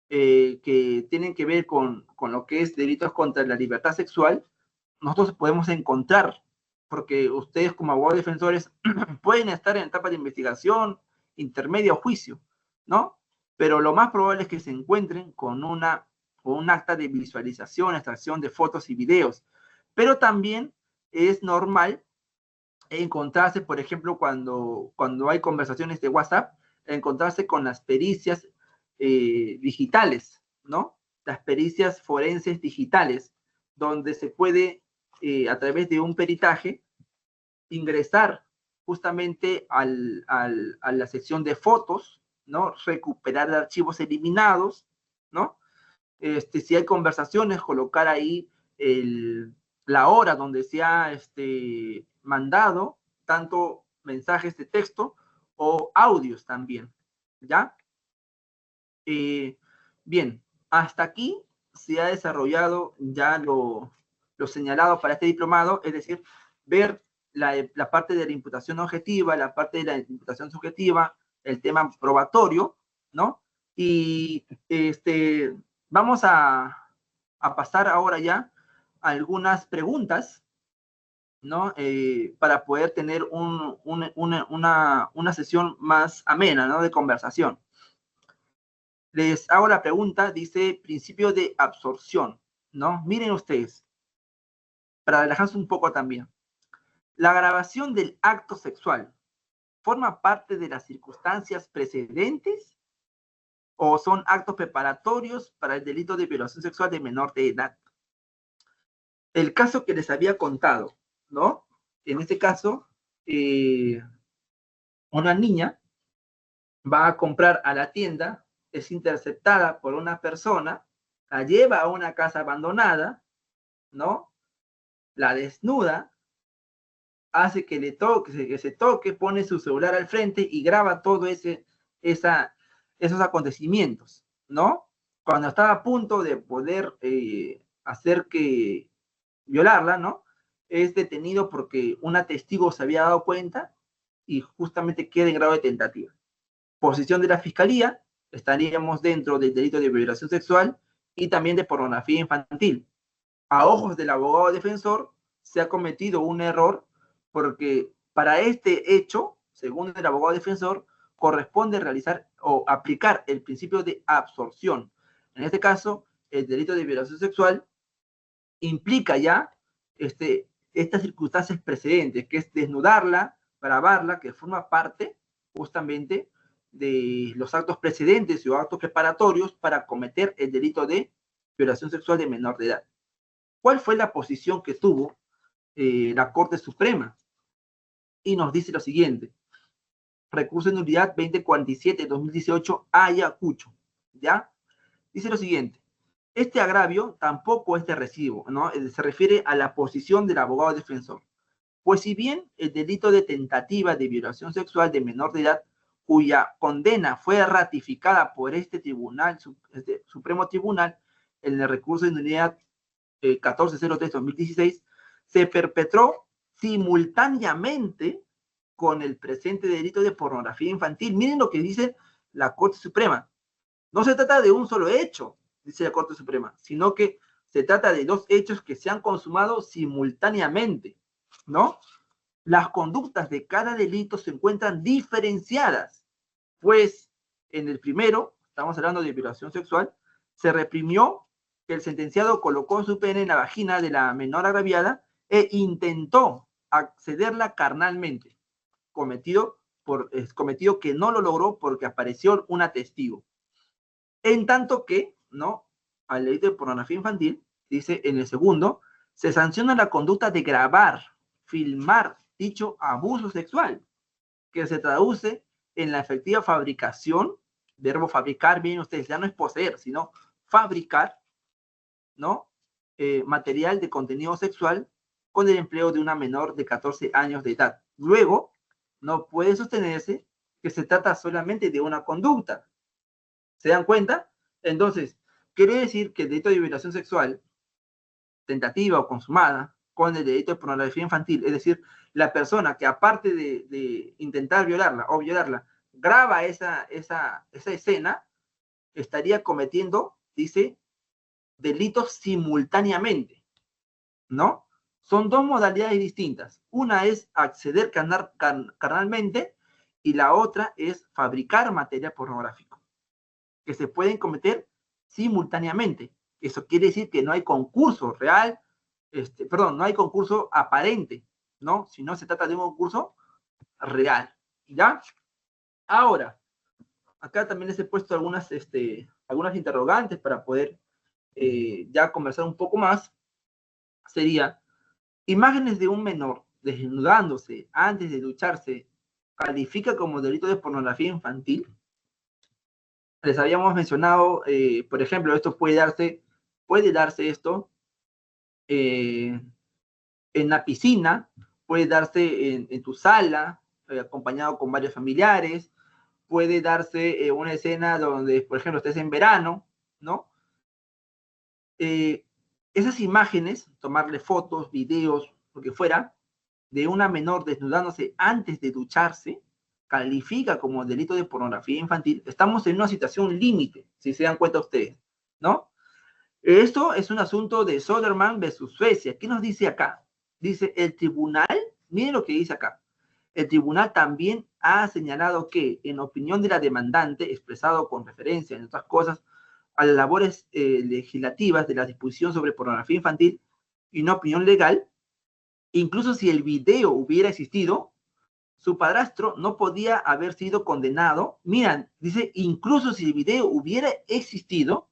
que tienen que ver con lo que es delitos contra la libertad sexual, nosotros podemos encontrar, porque ustedes como abogados defensores pueden estar en etapa de investigación, intermedia o juicio, ¿no? Pero lo más probable es que se encuentren con un acta de visualización, extracción de fotos y videos. Pero también es normal encontrarse, por ejemplo, cuando hay conversaciones de WhatsApp, encontrarse con las pericias digitales, ¿no? Las pericias forenses digitales, donde se puede, a través de un peritaje, ingresar justamente a la sección de fotos, ¿no? Recuperar archivos eliminados, ¿no? Si hay conversaciones, colocar ahí la hora donde se ha mandado tanto mensajes de texto o audios también, ¿ya? Bien, hasta aquí se ha desarrollado ya lo señalado para este diplomado, es decir, ver la parte de la imputación objetiva, la parte de la imputación subjetiva, el tema probatorio, ¿no? Y vamos a pasar ahora ya a algunas preguntas, ¿no? Para poder tener una sesión más amena, ¿no? De conversación. Les hago la pregunta, dice principio de absorción, ¿no? Miren ustedes, para relajarse un poco también. La grabación del acto sexual forma parte de las circunstancias precedentes o son actos preparatorios para el delito de violación sexual de menor de edad. El caso que les había contado, ¿no? En este caso, una niña va a comprar a la tienda, es interceptada por una persona, la lleva a una casa abandonada, ¿no? La desnuda, hace que le toque, que se toque, pone su celular al frente y graba todo esos acontecimientos, ¿no? Cuando estaba a punto de poder hacer que violarla, ¿no? Es detenido porque una testigo se había dado cuenta y justamente queda en grado de tentativa. Posición de la fiscalía, estaríamos dentro del delito de violación sexual y también de pornografía infantil. A ojos del abogado defensor, se ha cometido un error porque para este hecho, según el abogado defensor, corresponde realizar o aplicar el principio de absorción. En este caso, el delito de violación sexual implica ya estas circunstancias precedentes, que es desnudarla, grabarla, que forma parte justamente de los actos precedentes o actos preparatorios para cometer el delito de violación sexual de menor de edad. ¿Cuál fue la posición que tuvo la Corte Suprema? Y nos dice lo siguiente: recurso de nulidad 2047-2018 Ayacucho, ¿ya? Dice lo siguiente: este agravio tampoco es de recibo, ¿no? Se refiere a la posición del abogado defensor. Pues si bien el delito de tentativa de violación sexual de menor de edad, cuya condena fue ratificada por este tribunal, este Supremo Tribunal, en el recurso de nulidad 1403-2016, se perpetró simultáneamente con el presente delito de pornografía infantil. Miren lo que dice la Corte Suprema. No se trata de un solo hecho, dice la Corte Suprema, sino que se trata de dos hechos que se han consumado simultáneamente, ¿no? Las conductas de cada delito se encuentran diferenciadas, pues en el primero, estamos hablando de violación sexual, se reprimió que el sentenciado colocó su pene en la vagina de la menor agraviada e intentó accederla carnalmente, cometido que no lo logró porque apareció una testigo. En tanto que, ¿no? Al delito de pornografía infantil, dice en el segundo, se sanciona la conducta de grabar, filmar dicho abuso sexual, que se traduce en la efectiva fabricación, verbo fabricar, bien ustedes, ya no es poseer, sino fabricar, ¿no? Material de contenido sexual con el empleo de una menor de 14 años de edad. Luego, no puede sostenerse que se trata solamente de una conducta. ¿Se dan cuenta? Entonces, quiere decir que el delito de violación sexual, tentativa o consumada, con el delito de pornografía infantil, es decir, la persona que aparte de intentar violarla o violarla, graba esa escena, estaría cometiendo, dice, delitos simultáneamente, ¿no? Son dos modalidades distintas. Una es acceder carnalmente y la otra es fabricar material pornográfico, que se pueden cometer simultáneamente. Eso quiere decir que no hay concurso real, no hay concurso aparente, ¿no? Si no se trata de un concurso real, ¿ya? Ahora, acá también les he puesto algunas interrogantes para poder ya conversar un poco más. Sería, imágenes de un menor desnudándose antes de ducharse, ¿califica como delito de pornografía infantil? Les habíamos mencionado, por ejemplo, esto puede darse esto en la piscina, puede darse en tu sala, acompañado con varios familiares, puede darse una escena donde, por ejemplo, estés en verano, ¿no? Esas imágenes, tomarle fotos, videos, lo que fuera, de una menor desnudándose antes de ducharse, califica como delito de pornografía infantil. Estamos en una situación límite, si se dan cuenta ustedes, ¿no? Esto es un asunto de Söderman versus Suecia. ¿Qué nos dice acá? Dice el tribunal, miren lo que dice acá. El tribunal también ha señalado que, en opinión de la demandante, expresado con referencia, en otras cosas, a las labores legislativas de la disposición sobre pornografía infantil y una opinión legal, incluso si el video hubiera existido, su padrastro no podía haber sido condenado. Miran, dice, incluso si el video hubiera existido,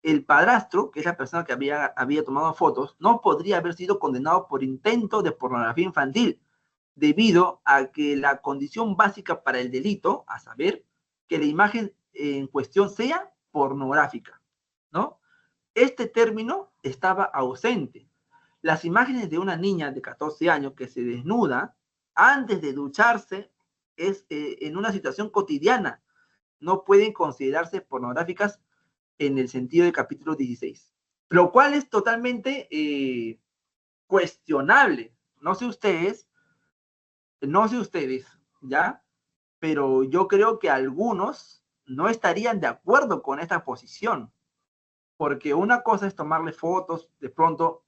el padrastro, que es la persona que había tomado fotos, no podría haber sido condenado por intento de pornografía infantil, debido a que la condición básica para el delito, a saber, que la imagen en cuestión sea pornográfica, ¿no? Este término estaba ausente. Las imágenes de una niña de 14 años que se desnuda antes de ducharse es en una situación cotidiana. No pueden considerarse pornográficas en el sentido del capítulo 16. Lo cual es totalmente cuestionable. No sé ustedes, ¿ya? Pero yo creo que algunos no estarían de acuerdo con esta posición, porque una cosa es tomarle fotos de pronto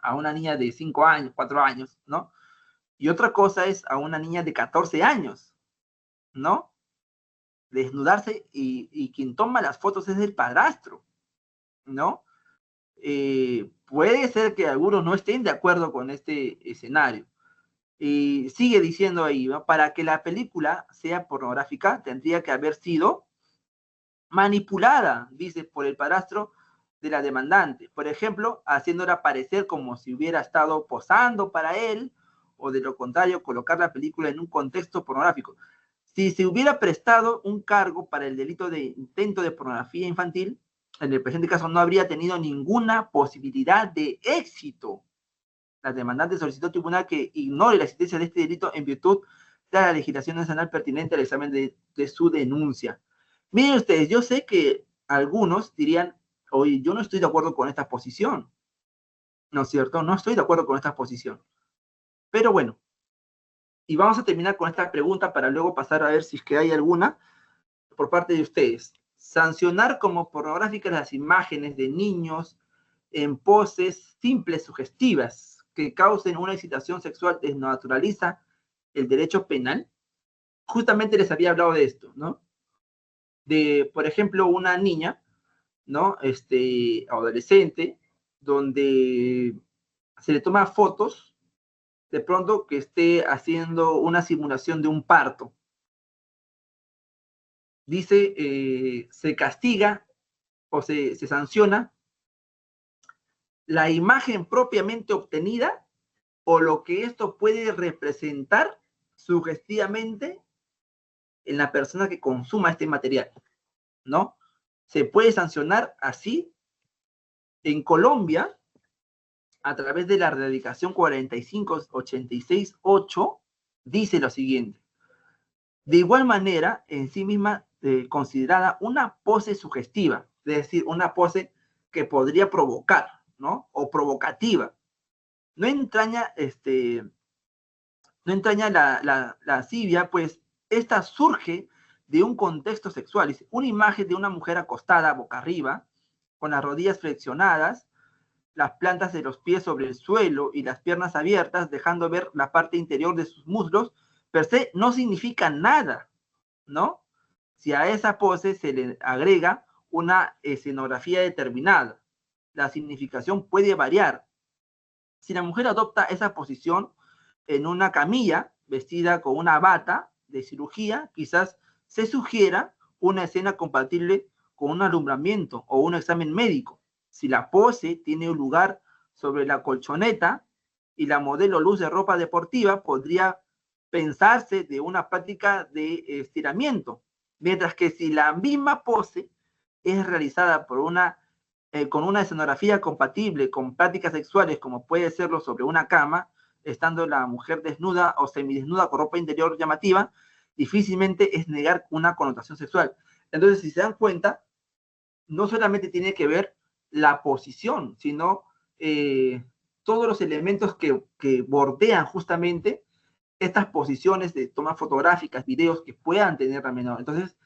a una niña de 5 años, 4 años, ¿no? Y otra cosa es a una niña de 14 años, ¿no? Desnudarse y quien toma las fotos es el padrastro, ¿no? Puede ser que algunos no estén de acuerdo con este escenario. Y sigue diciendo ahí, ¿no? Para que la película sea pornográfica, tendría que haber sido manipulada, dice, por el padrastro de la demandante. Por ejemplo, haciéndola parecer como si hubiera estado posando para él, o de lo contrario, colocar la película en un contexto pornográfico. Si se hubiera prestado un cargo para el delito de intento de pornografía infantil, en el presente caso no habría tenido ninguna posibilidad de éxito. La demandante solicitó al tribunal que ignore la existencia de este delito en virtud de la legislación nacional pertinente al examen de su denuncia. Miren ustedes, yo sé que algunos dirían, oye, yo no estoy de acuerdo con esta posición, ¿no es cierto? No estoy de acuerdo con esta posición. Pero bueno, y vamos a terminar con esta pregunta para luego pasar a ver si es que hay alguna por parte de ustedes. Sancionar como pornográficas las imágenes de niños en poses simples, sugestivas, que causen una excitación sexual desnaturaliza el derecho penal. Justamente les había hablado de esto, ¿no? De, por ejemplo, una niña, ¿no? Adolescente, donde se le toma fotos de pronto que esté haciendo una simulación de un parto. Dice, se castiga o se sanciona la imagen propiamente obtenida o lo que esto puede representar sugestivamente en la persona que consuma este material, ¿no? Se puede sancionar así. En Colombia, a través de la erradicación 4586-8, dice lo siguiente. De igual manera, en sí misma considerada una pose sugestiva, es decir, una pose que podría provocar, ¿no? O provocativa. No entraña, no entraña la lascivia, pues esta surge de un contexto sexual. Una imagen de una mujer acostada boca arriba, con las rodillas flexionadas, las plantas de los pies sobre el suelo y las piernas abiertas, dejando ver la parte interior de sus muslos, per se no significa nada, ¿no? Si a esa pose se le agrega una escenografía determinada, la significación puede variar. Si la mujer adopta esa posición en una camilla, vestida con una bata de cirugía, quizás se sugiera una escena compatible con un alumbramiento o un examen médico. Si la pose tiene un lugar sobre la colchoneta y la modelo luce ropa deportiva, podría pensarse de una práctica de estiramiento. Mientras que si la misma pose es realizada con una escenografía compatible con prácticas sexuales, como puede serlo sobre una cama, estando la mujer desnuda o semidesnuda con ropa interior llamativa, difícilmente es negar una connotación sexual. Entonces, si se dan cuenta, no solamente tiene que ver la posición, sino todos los elementos que bordean justamente estas posiciones de tomas fotográficas, videos que puedan tener la menor. Entonces,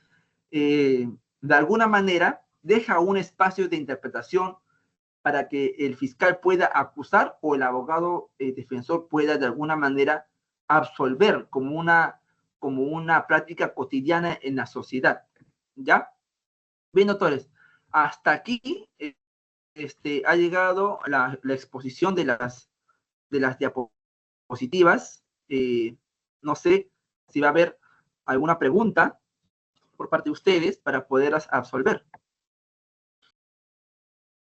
de alguna manera, deja un espacio de interpretación para que el fiscal pueda acusar o el abogado defensor pueda de alguna manera absolver como una práctica cotidiana en la sociedad. ¿Ya? Bien, doctores, hasta aquí ha llegado la exposición de las diapositivas. No sé si va a haber alguna pregunta por parte de ustedes para poder absolver.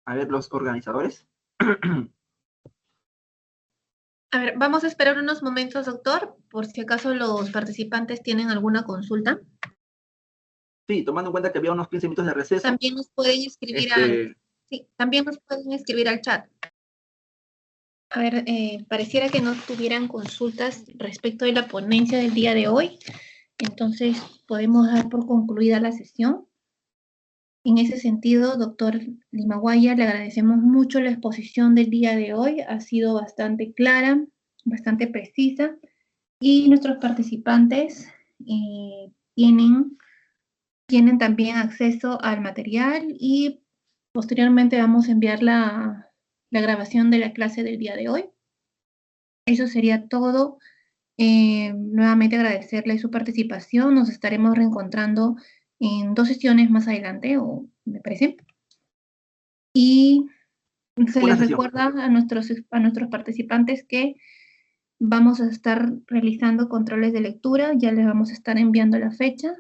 A ver, los organizadores. A ver, vamos a esperar unos momentos, doctor, por si acaso los participantes tienen alguna consulta. Sí, tomando en cuenta que había unos 15 minutos de receso, También nos pueden escribir este, sí, también nos pueden escribir al chat. A ver, pareciera que no tuvieran consultas respecto de la ponencia del día de hoy, entonces podemos dar por concluida la sesión. En ese sentido, doctor Limaguaya, le agradecemos mucho la exposición del día de hoy, ha sido bastante clara, bastante precisa, y nuestros participantes tienen también acceso al material y posteriormente vamos a enviar la grabación de la clase del día de hoy. Eso sería todo. Nuevamente agradecerle su participación. Nos estaremos reencontrando en 2 sesiones más adelante, o me parece. Y se una les sesión. recuerda a nuestros participantes que vamos a estar realizando controles de lectura. Ya les vamos a estar enviando la fecha.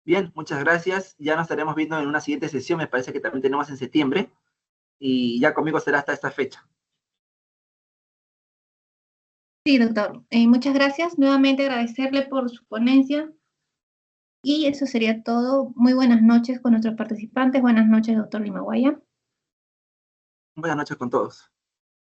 Bien, muchas gracias. Ya nos estaremos viendo en una siguiente sesión, me parece que también tenemos en septiembre, y ya conmigo será hasta esta fecha. Sí, doctor. Muchas gracias. Nuevamente agradecerle por su ponencia. Y eso sería todo. Muy buenas noches con nuestros participantes. Buenas noches, doctor Limaguaya. Buenas noches con todos.